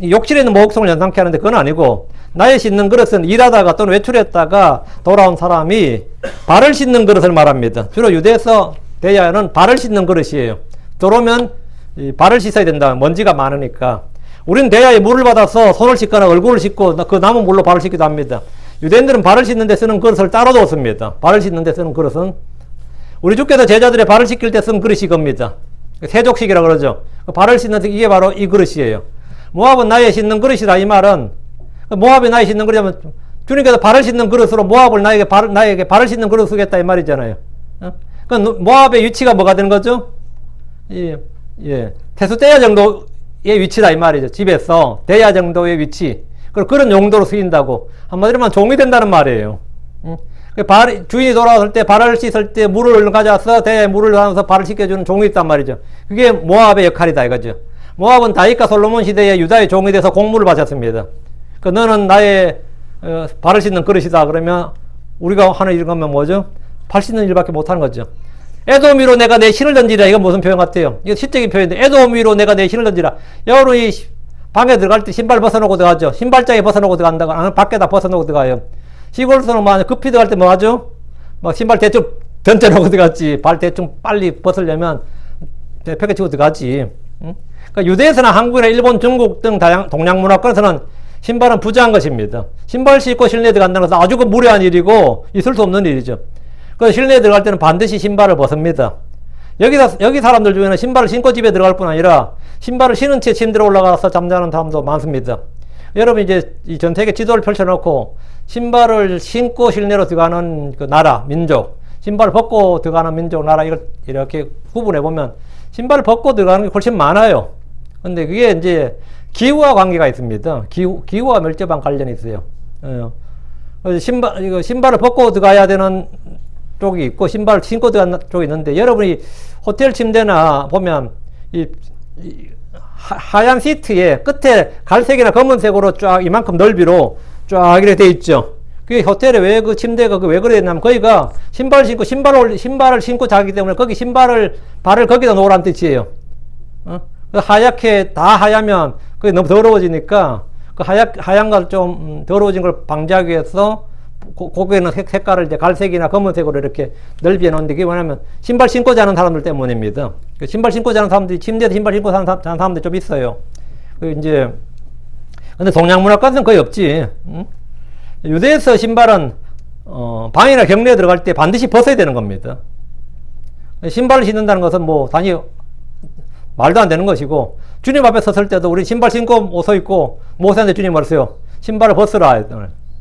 욕실에 있는 목욕통을 연상케 하는데 그건 아니고, 나의 씻는 그릇은 일하다가 또는 외출했다가 돌아온 사람이 발을 씻는 그릇을 말합니다. 주로 유대에서 대야는 발을 씻는 그릇이에요. 들어오면 발을 씻어야 된다. 먼지가 많으니까. 우리는 대야에 물을 받아서 손을 씻거나 얼굴을 씻고 그 남은 물로 발을 씻기도 합니다. 유대인들은 발을 씻는 데 쓰는 그릇을 따로 뒀습니다. 발을 씻는 데 쓰는 그릇은 우리 주께서 제자들의 발을 씻길 때 쓴 그릇이 겁니다. 세족식이라 그러죠. 발을 씻는 이게 바로 이 그릇이에요. 모압은 나의 씻는 그릇이다 이 말은 모압이 나의 씻는 그릇이면 주님께서 발을 씻는 그릇으로 모압을 나에게 발을 씻는 그릇 쓰겠다 이 말이잖아요. 그럼 모압의 위치가 뭐가 되는 거죠? 태수대야 정도의 위치다 이 말이죠. 집에서 대야 정도의 위치. 그런 용도로 쓰인다고. 한마디로 하면 종이 된다는 말이에요. 주인이 돌아왔을 때 발을 씻을 때 물을 가져와서 대야에 물을 담아서 발을 씻겨주는 종이 있단 말이죠. 그게 모압의 역할이다 이거죠. 모압은 다윗과 솔로몬 시대에 유다의 종이 돼서 공물을 바쳤습니다. 너는 나의 발을 씻는 그릇이다 그러면 우리가 하는 일 가면 뭐죠? 발 씻는 일밖에 못하는 거죠. 에돔 위로 내가 내 신을 던지라. 이건 무슨 표현 같아요? 이거 시적인 표현인데 에돔 위로 내가 내 신을 던지라. 여러분이 방에 들어갈 때 신발 벗어놓고 들어가죠. 신발장에 벗어놓고 들어간다고 아니면 밖에다 벗어놓고 들어가요. 시골에서는 급히 들어갈 때 뭐 하죠? 신발 대충 던져놓고 들어갔지. 발 대충 빨리 벗으려면 벽에 치고 들어가지. 그러니까 유대에서나 한국이나 일본, 중국 등 동양 문화권에서는 신발은 부자한 것입니다. 신발 신고 실내에 들어간다는 것은 아주 무례한 일이고 있을 수 없는 일이죠. 그래서 실내에 들어갈 때는 반드시 신발을 벗습니다. 여기 사람들 중에는 신발을 신고 집에 들어갈 뿐 아니라 신발을 신은 채 침대로 올라가서 잠자는 사람도 많습니다. 여러분 이제 이 전 세계 지도를 펼쳐놓고 신발을 신고 실내로 들어가는 그 나라, 민족, 신발을 벗고 들어가는 민족, 나라 이걸 이렇게 구분해 보면 신발을 벗고 들어가는 게 훨씬 많아요. 근데 그게 이제 기후와 관계가 있습니다. 기후와 밀접한 관련이 있어요. 신발을 벗고 들어가야 되는 쪽이 있고 신발을 신고 들어가는 쪽이 있는데 여러분이 호텔 침대나 보면 하얀 시트에 끝에 갈색이나 검은색으로 쫙 이만큼 넓이로 쫙 이렇게 돼 있죠. 그게 호텔에 왜 그 침대가 왜 그래 했냐면 거기가 신발을 신고 자기 때문에 거기 발을 거기다 놓으라는 뜻이에요. 하얗게 다 하얗면 그게 너무 더러워지니까 그 하얀 걸 좀 더러워진 걸 방지하기 위해서 고개는 색깔을 이제 갈색이나 검은색으로 이렇게 넓게 놓는데 그게 뭐냐면 신발 신고 자는 사람들 때문입니다. 그 신발 신고 자는 사람들이 침대에서 신발 신고 자는 사람들이 좀 있어요. 그 이제 근데 동양 문화권에서는 거의 없지. 응? 유대에서 신발은 방이나 경내에 들어갈 때 반드시 벗어야 되는 겁니다. 신발을 신는다는 것은 뭐 단지 말도 안 되는 것이고 주님 앞에 섰을 때도 우리 신발 신고 옷 입고 모세한테 주님 말했어요. 신발을 벗으라.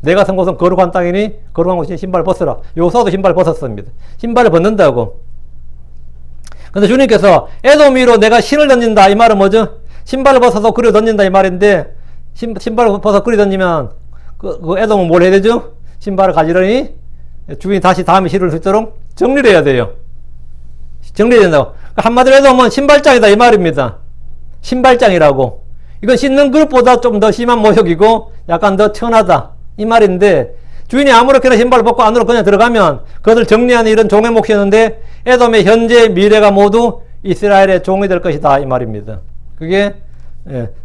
내가 선 곳은 거룩한 땅이니 거룩한 곳이니 신발을 벗으라. 요소도 신발을 벗었습니다. 신발을 벗는다고. 근데 주님께서 에돔 위로 내가 신을 던진다 이 말은 뭐죠? 신발을 벗어서 그려 던진다 이 말인데 신발을 벗어 그려 던지면 그 에돔은 뭘 해야 되죠? 신발을 가지러니 주인이 다시 다음에 신을 수 있도록 정리를 해야 돼요. 정리해야 된다고. 한마디로 에돔은 신발장이다 이 말입니다. 신발장이라고. 이건 신는 것보다 좀 더 심한 모욕이고 약간 더 천하다 이 말인데 주인이 아무렇게나 신발을 벗고 안으로 그냥 들어가면 그것을 정리하는 일은 종의 몫이었는데 에돔의 현재 미래가 모두 이스라엘의 종이 될 것이다 이 말입니다. 그게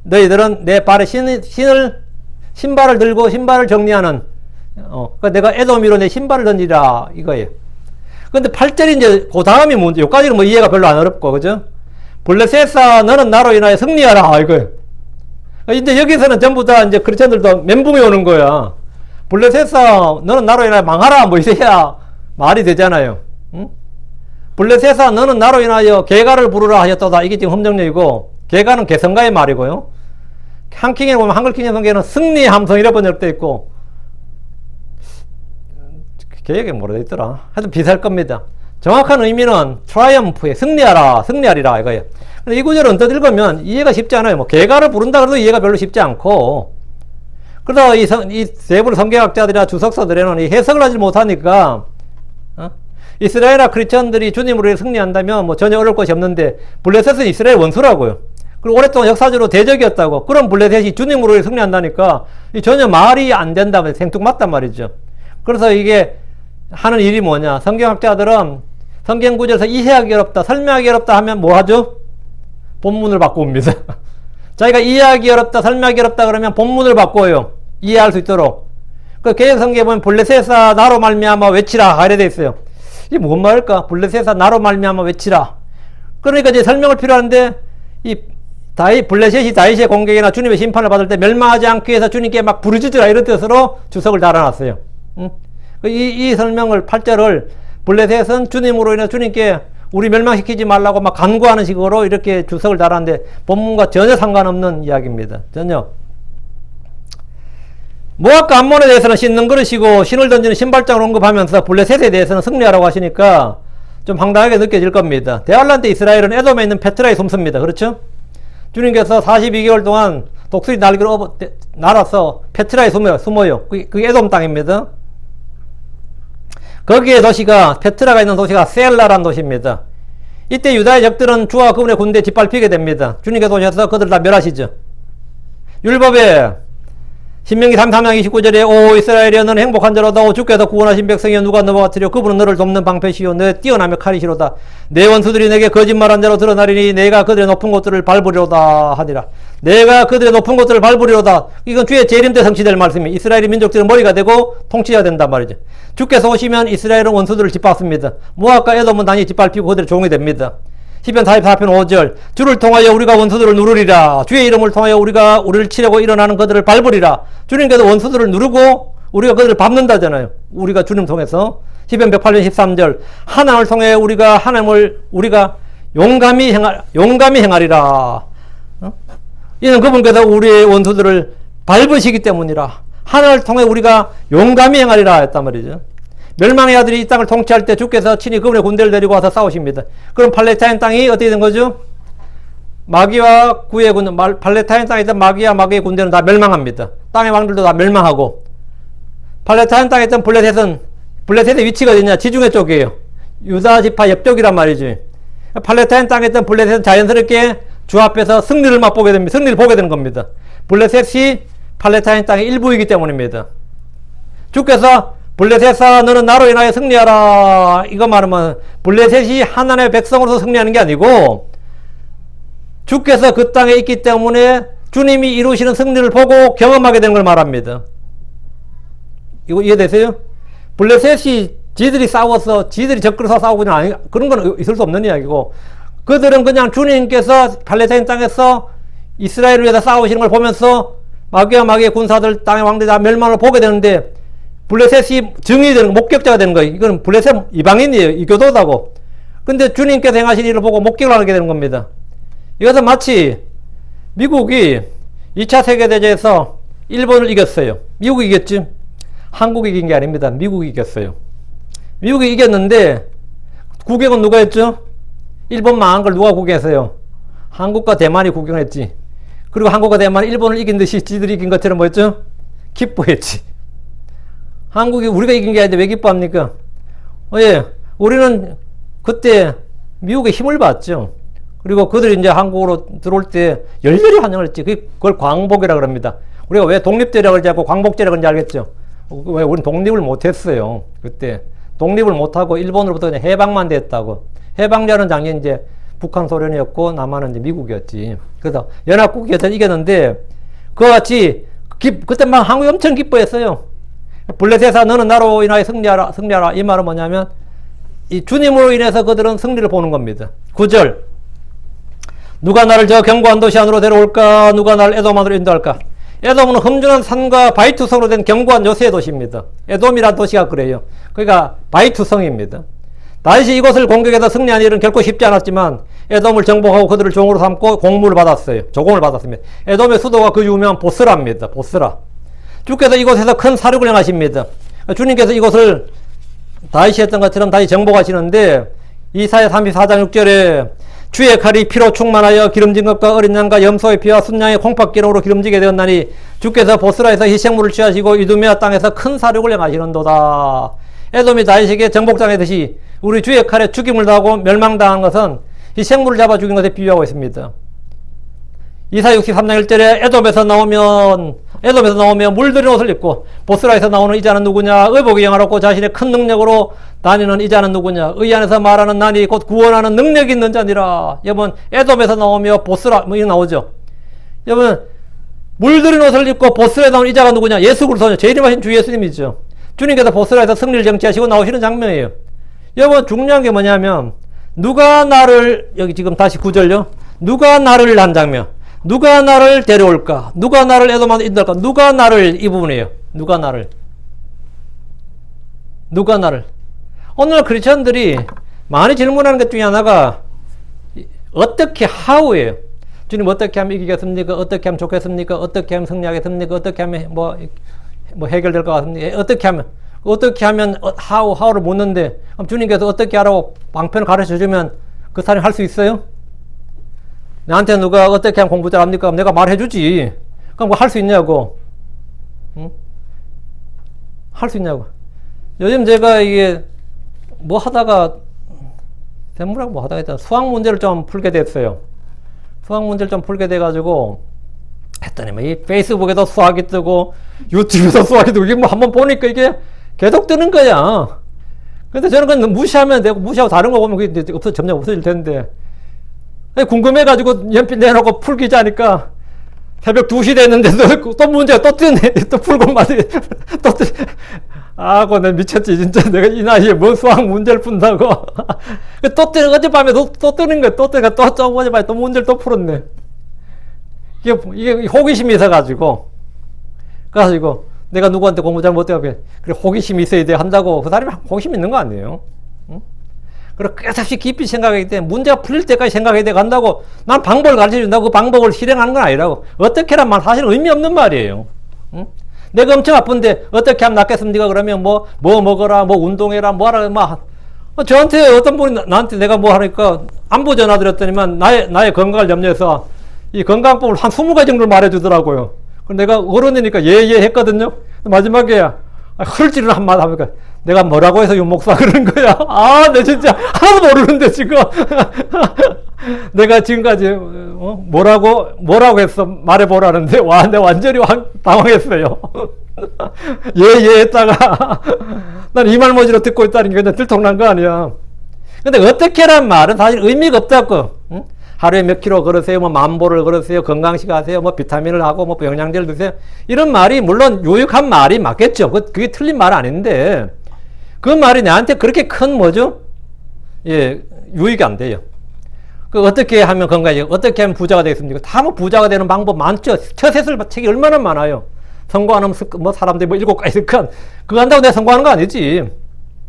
너희들은 내 발에 신발을 들고 신발을 정리하는 그러니까 내가 에돔 위로 내 신발을 던지라 이거예요. 근데 8절이 이제 그 다음이 문제. 여기까지는 뭐 이해가 별로 안 어렵고 그죠? 블레셋아 너는 나로 인하여 승리하라 이거예요. 이제 여기서는 전부 다 이제 크리스천들도 멘붕이 오는 거야. 블레셋아 너는 나로 인하여 망하라 뭐 이래야 말이 되잖아요. 응? 블레셋아 너는 나로 인하여 개가를 부르라 하셨도다. 이게 지금 험정력이고 개가는 개성가의 말이고요. 한킹에 보면 한글킹의 성경에는 승리의 함성 이래 번역되어 있고 개혁에 뭐라 되어 있더라. 하여튼 비슷할 겁니다. 정확한 의미는 트라이엄프에 승리하리라 이거예요. 근데 이 구절을 언뜻 읽으면 이해가 쉽지 않아요. 뭐 개가를 부른다 그래도 이해가 별로 쉽지 않고 그러다 이 세부 성경학자들이나 주석서들에는 이 해석을 하지 못하니까 이스라엘과 크리스천들이 주님으로 승리한다면 뭐 전혀 어려울 것이 없는데 블레셋은 이스라엘 원수라고요. 그리고 오랫동안 역사적으로 대적이었다고. 그럼 블레셋이 주님으로 승리한다니까 전혀 말이 안 된다면 생뚱맞단 말이죠. 그래서 이게 하는 일이 뭐냐. 성경학자들은 성경 구절에서 이해하기 어렵다, 설명하기 어렵다 하면 뭐 하죠? 본문을 바꿉니다. 자기가 이해하기 어렵다, 설명하기 어렵다 그러면 본문을 바꿔요. 이해할 수 있도록. 그 개혁 성경에 보면 블레셋아 나로 말미암아 외치라 이래 돼 있어요. 이게 뭔 말일까? 블레셋아 나로 말미암아 외치라. 그러니까 이제 설명을 필요한데 이 블레셋이 다윗의 공격이나 주님의 심판을 받을 때 멸망하지 않기 위해서 주님께 막 부르짖으라 이런 뜻으로 주석을 달아놨어요. 응? 이 설명을 8절을 블레셋은 주님으로 인해 주님께 우리 멸망시키지 말라고 막 간구하는 식으로 이렇게 주석을 달았는데 본문과 전혀 상관없는 이야기입니다. 전혀. 모압과 암몬에 대해서는 신는 그릇이고 신을 던지는 신발장을 언급하면서 블레셋에 대해서는 승리하라고 하시니까 좀 황당하게 느껴질 겁니다. 대환란 때 이스라엘은 에돔에 있는 페트라에 숨습니다. 그렇죠? 주님께서 42개월 동안 독수리 날개로 날아서 페트라에 숨어요. 그게 에돔 땅입니다. 거기에 도시가 페트라가 있는 도시가 셀라라는 도시입니다. 이때 유다의 적들은 주와 그분의 군대에 짓밟히게 됩니다. 주님께서 오셔서 그들을 다 멸하시죠. 율법에 신명기 33장 29절에 오 이스라엘이여 너는 행복한 자로다. 오 주께서 구원하신 백성이여 누가 너와 같으려. 그분은 너를 돕는 방패시요 너 뛰어나며 칼이시로다. 내 원수들이 내게 거짓말한 자로 드러나리니 내가 그들의 높은 곳들을 밟으리로다 하니라. 내가 그들의 높은 곳들을 밟으리로다. 이건 주의 재림 때 성취될 말씀이에요. 이스라엘이 민족들은 머리가 되고 통치해야 된단 말이죠. 주께서 오시면 이스라엘은 원수들을 짓밟습니다. 모압과 에돔은 단히 짓밟히고 그들의 종이 됩니다. 시편 44편 5절 주를 통하여 우리가 원수들을 누르리라. 주의 이름을 통하여 우리가 우리를 치려고 일어나는 그들을 밟으리라. 주님께서 원수들을 누르고 우리가 그들을 밟는다잖아요. 우리가 주님 통해서. 시편 108편 13절 하나님을 통해 우리가 용감히 행하리라. 이는 그분께서 우리의 원수들을 밟으시기 때문이라. 하나님을 통해 우리가 용감히 행하리라 했단 말이죠. 멸망의 아들이 이 땅을 통치할 때 주께서 친히 그분의 군대를 데리고 와서 싸우십니다. 그럼 팔레스타인 땅이 어떻게 된 거죠? 마귀와 구의 군, 팔레스타인 땅에 있던 마귀와 마귀의 군대는 다 멸망합니다. 땅의 왕들도 다 멸망하고 팔레스타인 땅에 있던 블레셋의 위치가 어디냐? 지중해 쪽이에요. 유다 지파 옆쪽이란 말이지. 팔레스타인 땅에 있던 블레셋은 자연스럽게 주 앞에서 승리를 맛보게 됩니다. 승리를 보게 되는 겁니다. 블레셋이 팔레스타인 땅의 일부이기 때문입니다. 주께서 블레셋아 너는 나로 인하여 승리하라 이거 말하면 블레셋이 하나님의 백성으로서 승리하는 게 아니고 주께서 그 땅에 있기 때문에 주님이 이루시는 승리를 보고 경험하게 되는 걸 말합니다. 이거 이해되세요? 블레셋이 지들이 싸워서 지들이 적그리스도와 싸우고 그냥 아니, 그런 건 있을 수 없는 이야기고, 그들은 그냥 주님께서 팔레스타인 땅에서 이스라엘을 위해서 싸우시는 걸 보면서 마귀의 군사들, 땅의 왕들이 다 멸망을 보게 되는데, 블레셋이 증인이 되는 거, 목격자가 되는 거예요. 이건 블레셋 이방인이에요. 이교도다고. 근데 주님께서 행하신 일을 보고 목격을 하게 되는 겁니다. 이것은 마치 미국이 2차 세계대전에서 일본을 이겼어요. 미국이 이겼지? 한국이 이긴 게 아닙니다. 미국이 이겼어요. 미국이 이겼는데 구경은 누가 했죠? 일본 망한 걸 누가 구경했어요? 한국과 대만이 구경했지. 그리고 한국과 대만이 일본을 이긴 듯이 지들이 이긴 것처럼 뭐였죠? 기뻐했지. 한국이 우리가 이긴 게 아닌데 왜 기뻐합니까? 예, 우리는 그때 미국의 힘을 봤죠. 그리고 그들이 이제 한국으로 들어올 때 열렬히 환영을 했지. 그걸 광복이라고 합니다. 우리가 왜 독립대라고 그러지 않고 광복제라고 그런지 알겠죠? 왜 우리는 독립을 못했어요. 그때 독립을 못하고 일본으로부터 그냥 해방만 됐다고. 해방자는 당연히 이제 북한 소련이었고 남한은 이제 미국이었지. 그래서 연합국이었던 이겼는데 그와 같이 그때 막 한국이 엄청 기뻐했어요. 블레셋아 너는 나로 인하여 승리하라. 이 말은 뭐냐면 이 주님으로 인해서 그들은 승리를 보는 겁니다. 9절 누가 나를 저 견고한 도시 안으로 데려올까? 누가 나를 에돔 안으로 인도할까? 에돔은 험준한 산과 바이투성으로 된 견고한 요새의 도시입니다. 에돔이라는 도시가 그래요. 그러니까 바이투성입니다. 다시 이곳을 공격해서 승리한 일은 결코 쉽지 않았지만 에돔을 정복하고 그들을 종으로 삼고 공물을 받았어요. 조공을 받았습니다. 에돔의 수도가 그 유명한 보스라입니다. 보스라. 주께서 이곳에서 큰 사륙을 행하십니다. 주님께서 이곳을 다윗이 했던 것처럼 다시 정복하시는데 이사야 34장 6절에 주의 칼이 피로 충만하여 기름진 것과 어린 양과 염소의 피와 순양의 콩팥기름으로 기름지게 되었나니 주께서 보스라에서 희생물을 취하시고 이두메아 땅에서 큰 사륙을 행하시는도다. 에돔이 다윗에게 정복당했듯이 우리 주의 칼에 죽임을 당하고 멸망당한 것은 희생물을 잡아 죽인 것에 비유하고 있습니다. 이사야 63장 1절에 에돔에서 나오면 물들인 옷을 입고 보스라에서 나오는 이자는 누구냐? 의복이 영화롭고 자신의 큰 능력으로 다니는 이자는 누구냐? 의 안에서 말하는 난이 곧 구원하는 능력이 있는 자니라. 여러분 에돔에서 나오며 보스라 뭐 이거 나오죠. 여러분 물들인 옷을 입고 보스라에 나오는 이자가 누구냐? 예수 그리스도죠. 재림하신 주 예수님이죠. 주님께서 보스라에서 승리를 정치하시고 나오시는 장면이에요. 여러분 중요한 게 뭐냐면 누가 나를 여기 지금 다시 9절요. 누가 나를 한 장면. 누가 나를 데려올까? 누가 나를 에돔한테 인도할까? 누가 나를 이 부분이에요. 누가 나를. 오늘 크리스천들이 많이 질문하는 것 중에 하나가 어떻게 how예요. 주님 어떻게 하면 이기겠습니까? 어떻게 하면 좋겠습니까? 어떻게 하면 승리하겠습니까? 어떻게 하면 뭐 해결될 것 같습니까? 어떻게 하면 how를 묻는데 그럼 주님께서 어떻게 하라고 방편을 가르쳐 주면 그 사람이 할 수 있어요? 나한테 누가 어떻게 하면 공부 잘합니까? 내가 말해주지. 그럼 뭐 할 수 있냐고. 응? 할 수 있냐고. 요즘 제가 이게 뭐 하다가 대물학 뭐 하다가 했잖아. 수학 문제를 좀 풀게 됐어요. 수학 문제를 좀 풀게 돼가지고 했더니 뭐 이 페이스북에도 수학이 뜨고 유튜브에도 수학이 뜨고 이게 뭐 한번 보니까 이게 계속 뜨는 거야. 근데 저는 그냥 무시하면 되고 무시하고 다른 거 보면 그게 점점 없어질 텐데 궁금해가지고 연필 내놓고 풀기 자니까 새벽 2시 됐는데도 또 문제가 또 뜨네. 또 풀고 말이 또 뜨. 아고 내가 미쳤지 진짜. 내가 이 나이에 뭔 수학 문제를 푼다고. 또 뜨는 어젯밤에 또 뜨는 거야. 또 뜨니까 또 어젯밤에 또 문제를 또 풀었네. 이게 호기심이 있어가지고 내가 누구한테 공부 잘 못해가지고 그래 호기심이 있어야 돼 한다고 그 사람이 호기심 있는 거 아니에요? 응? 그리고 끝없이 깊이 생각하기 때문에 문제가 풀릴 때까지 생각해야 돼 간다고 난 방법을 가르쳐 준다고 그 방법을 실행하는 건 아니라고. 어떻게 하란 말 사실은 의미 없는 말이에요. 응? 내가 엄청 아픈데 어떻게 하면 낫겠습니까? 그러면 뭐 먹어라, 뭐 운동해라, 뭐 하라, 저한테 어떤 분이 나한테 내가 뭐 하니까 안부 전화 드렸더니만 나의 건강을 염려해서 이 건강법을 한 20가지 정도를 말해주더라고요. 그럼 내가 어른이니까 예 했거든요. 마지막에 헐지를 한마디 하니까 내가 뭐라고 해서 욕먹사 그러는 거야. 내 진짜 하나도 모르는데 지금. 내가 지금까지 뭐라고 해서 말해보라는데 내가 완전히 당황했어요. 예 했다가 난 이 말머지로 듣고 있다는 게 그냥 들통난 거 아니야. 근데 어떻게란 말은 사실 의미가 없다고. 응? 하루에 몇 킬로 걸으세요? 뭐 만보를 걸으세요? 건강식 하세요? 뭐 비타민을 하고 뭐 영양제를 드세요? 이런 말이 물론 유익한 말이 맞겠죠. 그게 틀린 말 아닌데 그 말이 나한테 그렇게 큰 뭐죠? 예, 유익이 안 돼요. 그 어떻게 하면 건강해요? 어떻게 하면 부자가 되겠습니까? 다 뭐 부자가 되는 방법 많죠. 처세술 책이 얼마나 많아요. 성공하는 뭐 사람들이 뭐 7가지 습관 그거 한다고 내가 성공하는 거 아니지.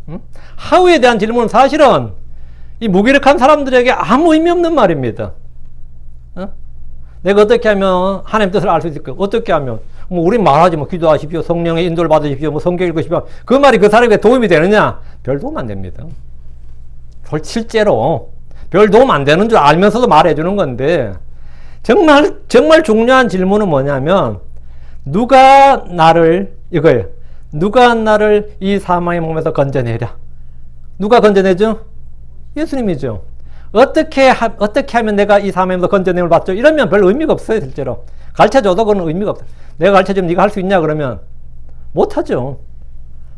응? 하우에 대한 질문은 사실은 이 무기력한 사람들에게 아무 의미 없는 말입니다. 어? 내가 어떻게 하면 하나님 뜻을 알 수 있을까? 어떻게 하면? 뭐 우리 말하지 뭐 기도하십시오. 성령의 인도를 받으십시오. 뭐 성경 읽으십시오. 그 말이 그 사람에게 도움이 되느냐? 별 도움 안 됩니다. 실제로 별 도움 안 되는 줄 알면서도 말해주는 건데 정말 중요한 질문은 뭐냐면 누가 나를 이거예요. 누가 나를 이 사망의 몸에서 건져내랴? 누가 건져내죠? 예수님이죠. 어떻게 하면 내가 이 사망에서 건져냄을 받죠? 이러면 별 의미가 없어요, 실제로. 가르쳐줘도 그건 의미가 없어요. 내가 가르쳐주면 네가 할 수 있냐? 그러면 못하죠.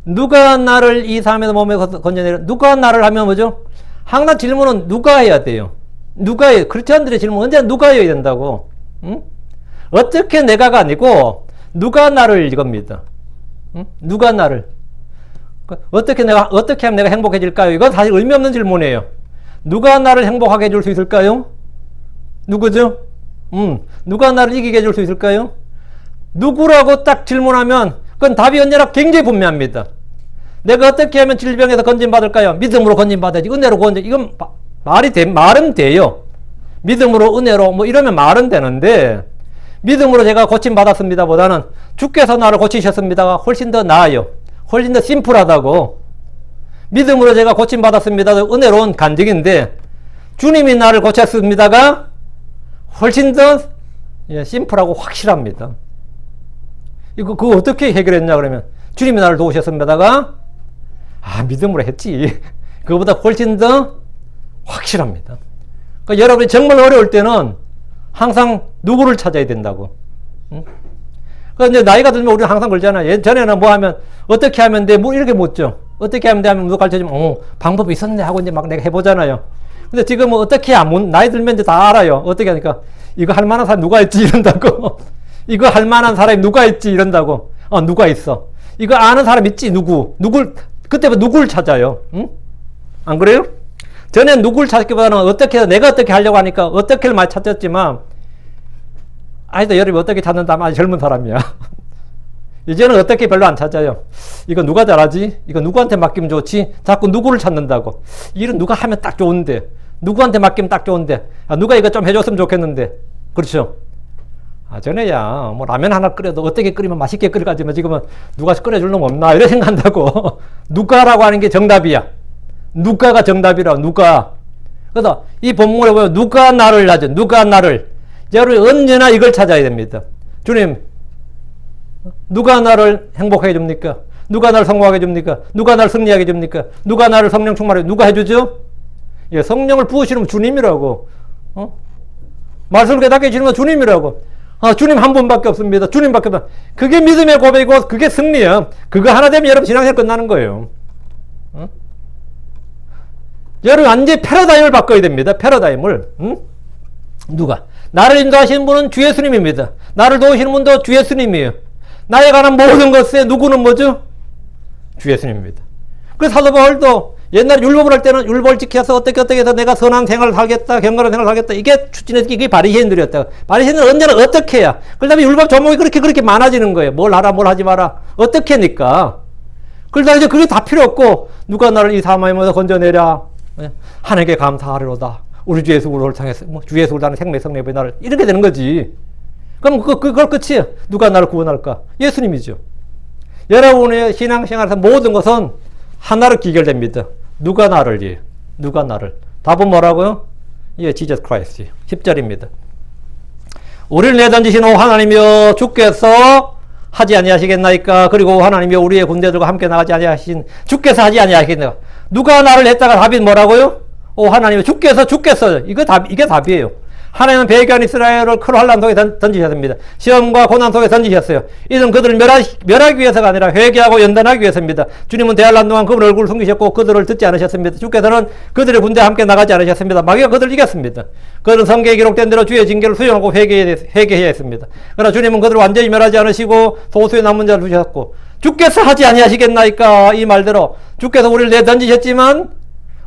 누가 나를 이 사망의 몸에서 건져내랴? 누가 나를 하면 뭐죠? 항상 질문은 누가 해야 돼요. 누가 해요? 크리스찬들의 질문은 언제나 누가 해야 된다고. 응? 어떻게 내가가 아니고 누가 나를 이겁니다. 응? 누가 나를. 어떻게 하면 내가 행복해질까요? 이건 사실 의미 없는 질문이에요. 누가 나를 행복하게 해줄 수 있을까요? 누구죠? 누가 나를 이기게 해줄 수 있을까요? 누구라고 딱 질문하면 그건 답이 언제나 굉장히 분명합니다. 내가 어떻게 하면 질병에서 건진받을까요? 믿음으로 건진받아야지. 은혜로 건진. 이건 말은 돼요. 믿음으로, 은혜로, 뭐 이러면 말은 되는데, 믿음으로 제가 고침받았습니다 보다는 주께서 나를 고치셨습니다가 훨씬 더 나아요. 훨씬 더 심플하다고. 믿음으로 제가 고침받았습니다. 은혜로운 간증인데, 주님이 나를 고쳤습니다가 훨씬 더 심플하고 확실합니다. 그거 어떻게 해결했냐 그러면, 주님이 나를 도우셨습니다가 믿음으로 했지. 그거보다 훨씬 더 확실합니다. 그러니까 여러분이 정말 어려울 때는 항상 누구를 찾아야 된다고. 응? 그러니까 이제 나이가 들면 우리는 항상 그러잖아요. 예전에는 뭐 하면, 어떻게 하면 돼? 뭐 이렇게 묻죠. 어떻게 하면 돼? 하면 누가 가르쳐주면, 방법이 있었네 하고 이제 막 내가 해보잖아요. 근데 지금은 어떻게 나이 들면 이제 다 알아요. 어떻게 하니까, 이거 할 만한 사람 누가 있지? 이런다고. 이거 할 만한 사람이 누가 있지? 이런다고. 누가 있어. 이거 아는 사람 있지? 그때부터 누구를 찾아요? 응? 안 그래요? 전엔 누구를 찾기보다는 내가 어떻게 하려고 하니까 어떻게를 많이 찾았지만, 여러분이 어떻게 찾는다면 아직 젊은 사람이야. 이제는 어떻게 별로 안 찾아요. 이거 누가 잘하지? 이거 누구한테 맡기면 좋지? 자꾸 누구를 찾는다고. 일은 누가 하면 딱 좋은데, 누구한테 맡기면 딱 좋은데, 누가 이거 좀 해줬으면 좋겠는데. 그렇죠? 전에야, 뭐, 라면 하나 끓여도 어떻게 끓이면 맛있게 끓여가지만 지금은 누가 끓여줄 놈 없나? 이래 생각한다고. 누가라고 하는 게 정답이야. 누가가 정답이라, 누가. 그래서 이 본문을 보면 누가 나를 하죠. 누가 나를. 여러분 언제나 이걸 찾아야 됩니다. 주님, 누가 나를 행복하게 해줍니까? 누가 나를 성공하게 해줍니까? 누가 나를 승리하게 해줍니까? 누가 나를 성령 충만하게 누가 해주죠? 성령을 부으시는 주님이라고. 말씀을 깨닫게 해주는 건 주님이라고. 주님 한 분밖에 없습니다. 주님밖에 없다. 그게 믿음의 고백이고 그게 승리야. 그거 하나 되면 여러분 신앙생활 끝나는 거예요. 여러분 완전히 패러다임을 바꿔야 됩니다. 패러다임을. 누가? 나를 인도하시는 분은 주 예수님입니다. 나를 도우시는 분도 주 예수님이에요. 나에 관한 모든 것에 누구는 뭐죠? 주 예수님입니다. 그래서 사도 바울도 옛날 율법을 할 때는 율법을 지켜서 어떻게 해서 내가 선한 생활을 살겠다, 경건한 생활을 살겠다. 이게 추진해서 이게 바리새인들이었다. 바리새인들은 언제나 어떻게 해야. 그 다음에 율법 조목이 그렇게 많아지는 거예요. 뭘 하라, 뭘 하지 마라. 어떻게 하니까. 그러다 이제 그게 다 필요 없고, 누가 나를 이 사망의 몸에서 건져내랴. 하나님께 감사하리로다. 우리 주 예수를 통해서, 주 예수를 다는 생명 성령의 나를. 이렇게 되는 거지. 그럼 그걸 끝이에요. 누가 나를 구원할까? 예수님이죠. 여러분의 신앙생활에서 모든 것은 하나로 기결됩니다. 누가 나를. 답은 뭐라고요? Jesus Christ. 10절입니다. 우리를 내던지신 오 하나님이여 주께서 하지 아니하시겠나이까? 그리고 하나님이여 우리의 군대들과 함께 나가지 아니하신 주께서 하지 아니하시겠나이까? 누가 나를 했다가 답이 뭐라고요? 오 하나님이여 주께서 이게 답이에요. 하나님은 배교한 이스라엘을 큰 환난 속에 던지셨습니다. 시험과 고난 속에 던지셨어요. 이는 그들을 멸하기 위해서가 아니라 회개하고 연단하기 위해서입니다. 주님은 대환란 동안 그들 얼굴을 숨기셨고 그들을 듣지 않으셨습니다. 주께서는 그들의 군대와 함께 나가지 않으셨습니다. 마귀가 그들을 이겼습니다. 그들은 성경에 기록된 대로 주의 징계를 수용하고 회개해야 했습니다. 그러나 주님은 그들을 완전히 멸하지 않으시고 소수의 남은 자를 주셨고, 주께서 하지 아니하시겠나이까? 이 말대로 주께서 우리를 내던지셨지만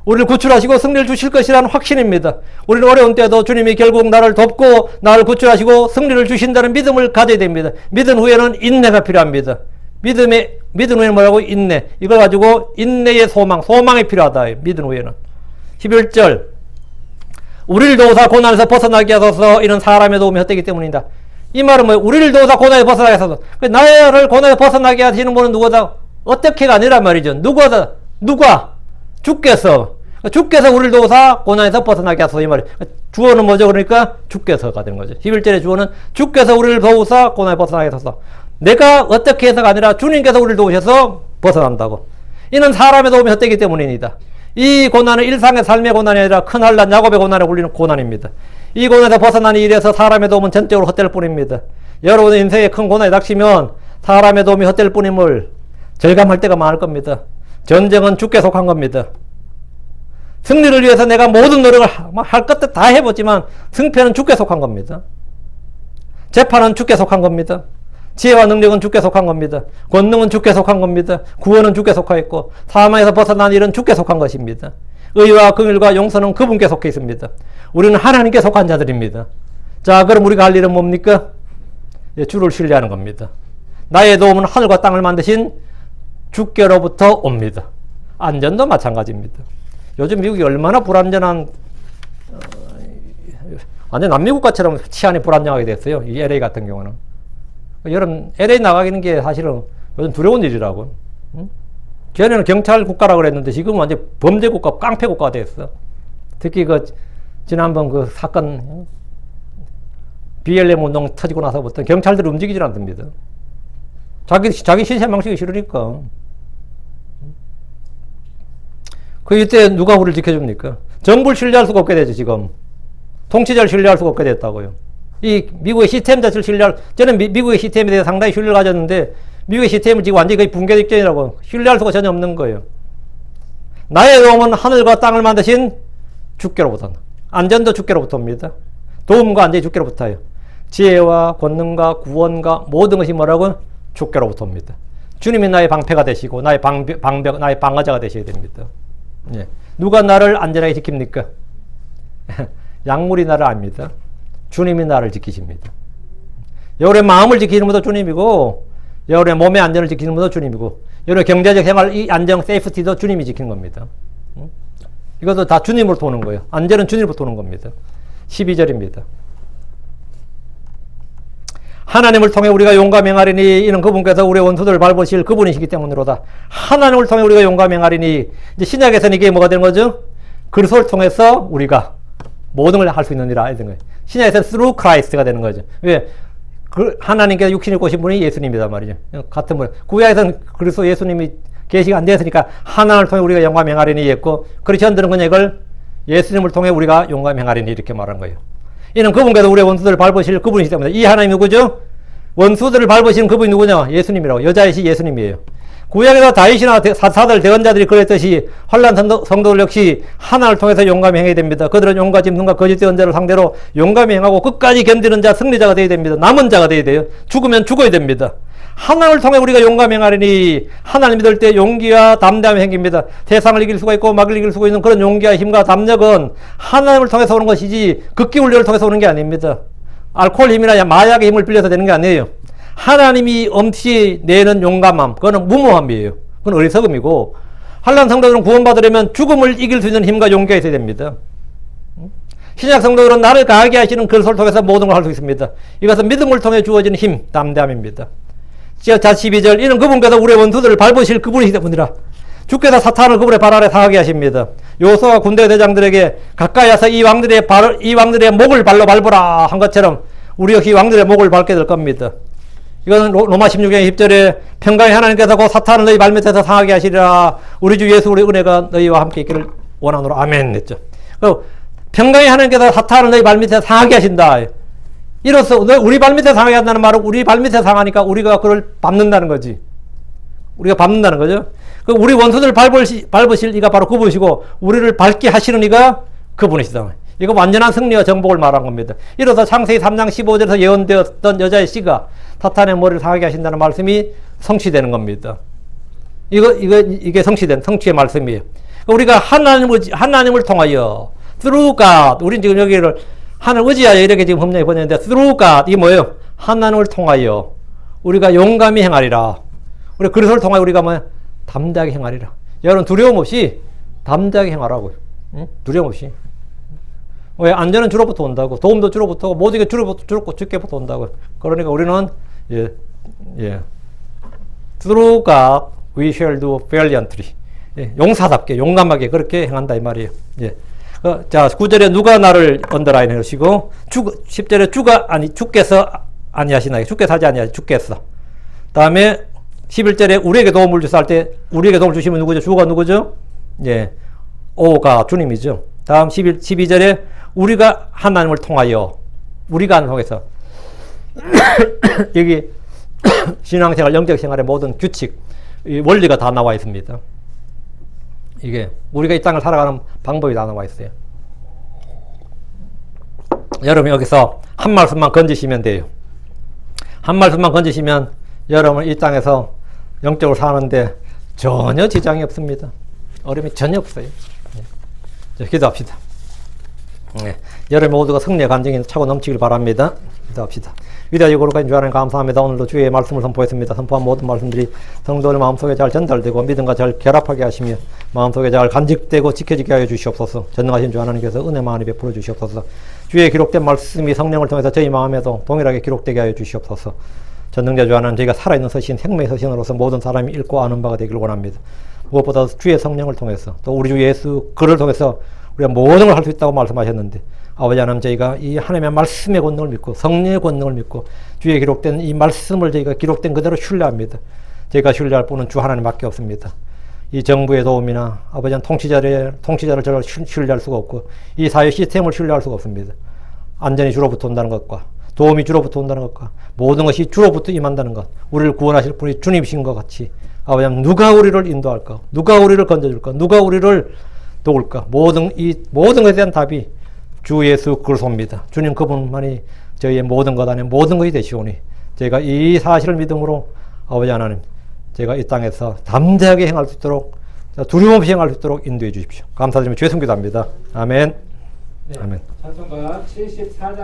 우리를 구출하시고 승리를 주실 것이라는 확신입니다. 우리는 어려운 때도 주님이 결국 나를 돕고 나를 구출하시고 승리를 주신다는 믿음을 가져야 됩니다. 믿은 후에는 인내가 필요합니다. 믿은 후에는 뭐라고? 인내. 이걸 가지고 인내의 소망이 필요하다. 믿은 후에는. 11절. 우리를 도우사 고난에서 벗어나게 하소서. 이는 사람의 도움이 헛되기 때문이다. 이 말은 뭐예요? 우리를 도우사 고난에서 벗어나게 하소서. 나를 고난에서 벗어나게 하시는 분은 누구다? 어떻게가 아니란 말이죠. 누가? 주께서 우리를 도우사 고난에서 벗어나게 하소서. 이 말이에요. 주어는 뭐죠? 그러니까 주께서가 되는 거죠. 11절의 주어는 주께서 우리를 도우사 고난에서 벗어나게 하소서. 내가 어떻게 해서가 아니라 주님께서 우리를 도우셔서 벗어난다고. 이는 사람의 도움이 헛되기 때문입니다. 이 고난은 일상의 삶의 고난이 아니라 큰 환난, 야곱의 고난에 울리는 고난입니다. 이 고난에서 벗어나는 일에서 사람의 도움은 전적으로 헛될 뿐입니다. 여러분의 인생에 큰 고난이 닥치면 사람의 도움이 헛될 뿐임을 절감할 때가 많을 겁니다. 전쟁은 주께 속한 겁니다. 승리를 위해서 내가 모든 노력을 할 것들 다 해보지만 승패는 주께 속한 겁니다. 재판은 주께 속한 겁니다. 지혜와 능력은 주께 속한 겁니다. 권능은 주께 속한 겁니다. 구원은 주께 속하 있고 사망에서 벗어난 일은 주께 속한 것입니다. 의와 긍휼과 용서는 그분께 속해 있습니다. 우리는 하나님께 속한 자들입니다. 자, 그럼 우리가 할 일은 뭡니까? 주를 신뢰하는 겁니다. 나의 도움은 하늘과 땅을 만드신 주께로부터 옵니다. 안전도 마찬가지입니다. 요즘 미국이 얼마나 불안전한, 완전 남미국가처럼 치안이 불안정하게 됐어요. 이 LA 같은 경우는. 여러분, LA 나가는 게 사실은 요즘 두려운 일이라고. 전에는 경찰 국가라고 그랬는데 지금은 완전 범죄 국가, 깡패 국가가 됐어. 특히 지난번 사건, BLM 운동 터지고 나서부터 경찰들이 움직이질 않습니다. 자기 신세 망치기 싫으니까. 이때 누가 우리를 지켜줍니까? 정부를 신뢰할 수가 없게 되죠, 지금. 통치자를 신뢰할 수가 없게 됐다고요. 이 미국의 시스템 자체를 저는 미국의 시스템에 대해 상당히 신뢰를 가졌는데, 미국의 시스템을 지금 완전히 거의 붕괴 직전이라고. 신뢰할 수가 전혀 없는 거예요. 나의 도움은 하늘과 땅을 만드신 주께로부터. 안전도 주께로부터 옵니다. 도움과 안전이 주께로부터예요. 지혜와 권능과 구원과 모든 것이 뭐라고? 주께로부터 옵니다. 주님이 나의 방패가 되시고 나의 방벽, 나의 방어자가 되셔야 됩니다. 예. 누가 나를 안전하게 지킵니까? 약물이 나를 압니다. 주님이 나를 지키십니다. 여러분의 마음을 지키는 분도 주님이고, 여러분의 몸의 안전을 지키는 분도 주님이고, 여러분의 경제적 생활 이 안정, 세이프티도 주님이 지키는 겁니다. 이것도 다 주님으로 도는 거예요. 안전은 주님으로 도는 겁니다. 12절입니다. 하나님을 통해 우리가 용감 행하리니 이는 그분께서 우리의 원수들을 밟으실 그분이시기 때문이로다. 하나님을 통해 우리가 용감 행하리니, 이제 신약에서는 이게 뭐가 되는 거죠? 그리스도를 통해서 우리가 모든 걸 할 수 있느니라 이런 거예요. 신약에서는 through Christ가 되는 거죠. 왜? 하나님께서 육신을 꼬신 분이 예수님이단 말이죠. 같은 분. 구약에서는 그리스도 예수님이 계시가 안 되었으니까 하나님을 통해 우리가 용감 행하리니 했고, 크리스천들은 그냥 이걸 예수님을 통해 우리가 용감 행하리니 이렇게 말한 거예요. 이는 그분께서 우리의 원수들을 밟으실 그분이시기 때문에. 이 하나님이 누구죠? 원수들을 밟으시는 그분이 누구냐? 예수님이라고. 여자이시 예수님이에요. 구약에서 다윗이나 사사들 대언자들이 그랬듯이 환난 성도들 역시 하나님을 통해서 용감히 행해야 됩니다. 그들은 용과 짐승과 거짓 대언자를 상대로 용감히 행하고 끝까지 견디는 자, 승리자가 되어야 됩니다. 남은 자가 되어야 돼요. 죽으면 죽어야 됩니다. 하나님을 통해 우리가 용감히 행하리니, 하나님 믿을 때 용기와 담대함이 생깁니다. 세상을 이길 수가 있고 막을 이길 수가 있는 그런 용기와 힘과 담력은 하나님을 통해서 오는 것이지 극기 훈련을 통해서 오는 게 아닙니다. 알코올 힘이나 마약의 힘을 빌려서 되는 게 아니에요. 하나님이 엄시 내는 용감함, 그거는 무모함이에요. 그건 어리석음이고, 환난 성도들은 구원받으려면 죽음을 이길 수 있는 힘과 용기가 있어야 됩니다. 신약 성도들은 나를 강하게 하시는 그리스도를 통해서 모든 걸 할 수 있습니다. 이것은 믿음을 통해 주어지는 힘, 담대함입니다. 자, 12절. 이는 그분께서 우리의 원수들을 밟으실 그분이시기 때문이라. 주께서 사탄을 그분의 발 아래 상하게 하십니다. 요소와 군대 대장들에게 가까이 와서 이 왕들의 목을 발로 밟으라 한 것처럼 우리 역시 왕들의 목을 밟게 될 겁니다. 이거는 로마 16장 10절에 평강의 하나님께서 곧 사탄을 너희 발밑에서 상하게 하시리라. 우리 주 예수 우리 은혜가 너희와 함께 있기를 원하노라. 아멘 했죠. 평강의 하나님께서 사탄을 너희 발밑에 상하게 하신다. 이로써 우리 발밑에 상하게 한다는 말은 우리 발밑에 상하니까 우리가 그걸 밟는다는 거지. 우리가 밟는다는 거죠. 그 우리 원수들 밟으실 이가 바로 그분이시고 우리를 밟게 하시는 이가 그분이시다. 이거 완전한 승리와 정복을 말한 겁니다. 이로써 창세기 3장 15절에서 예언되었던 여자의 씨가 사탄의 머리를 상하게 하신다는 말씀이 성취되는 겁니다. 이게 성취의 말씀이에요. 우리가 하나님을 통하여 through God, 우린 지금 여기를 하나님 의지하여 이렇게 지금 법령이 번역했는데 through God, 이게 뭐예요? 하나님을 통하여 우리가 용감히 행하리라. 우리 그리스도를 통하여 우리가 뭐 담대하게 행하리라. 여러분 두려움 없이 담대하게 행하라고요. 응? 두려움 없이. 왜? 안전은 주로부터 온다고. 도움도 주로부터 오고 모든 게 주께부터 온다고. 그러니까 우리는 through God we shall do valiantly. 용사답게 용감하게 그렇게 행한다 이 말이에요. 자 9절에 누가 나를 언더라인 해주시고 10절에 주께서 아니하시나요? 주께서 하지 아니하시 주께서. 다음에 11절에 우리에게 도움을 주사 할 때 우리에게 도움을 주시면 누구죠? 주가 누구죠? 오가 주님이죠. 다음 12절에 우리가 하나님을 통하여 우리가 하나님을 통해서 여기 신앙생활 영적생활의 모든 규칙 원리가 다 나와 있습니다. 이게 우리가 이 땅을 살아가는 방법이 다 나와 있어요. 여러분 여기서 한 말씀만 건지시면 돼요. 한 말씀만 건지시면 여러분 이 땅에서 영적으로 사는데 전혀 지장이 없습니다. 어려움이 전혀 없어요. 자, 기도합시다. 여러분 모두가 승리의 간증이 차고 넘치길 바랍니다. 기도합시다. 위대하고 거룩하신 주 하나님 감사합니다. 오늘도 주의 말씀을 선포했습니다. 선포한 모든 말씀들이 성도의 마음속에 잘 전달되고 믿음과 잘 결합하게 하시며 마음속에 잘 간직되고 지켜지게 하여 주시옵소서. 전능하신 주 하나님께서 은혜 많이 베풀어 주시옵소서. 주의 기록된 말씀이 성령을 통해서 저희 마음에도 동일하게 기록되게 하여 주시옵소서. 전능자 주 하나님 저희가 살아있는 서신 생명의 서신으로서 모든 사람이 읽고 아는 바가 되기를 원합니다. 무엇보다 주의 성령을 통해서 또 우리 주 예수 그를 통해서 우리가 모든 걸 할 수 있다고 말씀하셨는데 아버지 하나님 저희가 이 하나님의 말씀의 권능을 믿고 성령의 권능을 믿고 주에 기록된 이 말씀을 저희가 기록된 그대로 신뢰합니다. 저희가 신뢰할 분은 주 하나님밖에 없습니다. 이 정부의 도움이나 아버지 하나님 통치자를 저를 신뢰할 수가 없고 이 사회 시스템을 신뢰할 수가 없습니다. 안전이 주로부터 온다는 것과 도움이 주로부터 온다는 것과 모든 것이 주로부터 임한다는 것 우리를 구원하실 분이 주님이신 것 같이 아버지 하나님 누가 우리를 인도할까? 누가 우리를 건져줄까? 누가 우리를 도울까? 모든 것에 대한 답이 주 예수 그리스도입니다. 주님 그분만이 저희의 모든 것 안에 모든 것이 되시오니 제가 이 사실을 믿음으로 아버지 하나님 제가 이 땅에서 담대하게 행할 수 있도록 두려움 없이 행할 수 있도록 인도해 주십시오. 감사드리며 죄송기도합니다. 아멘. 네, 아멘. 찬송가 74장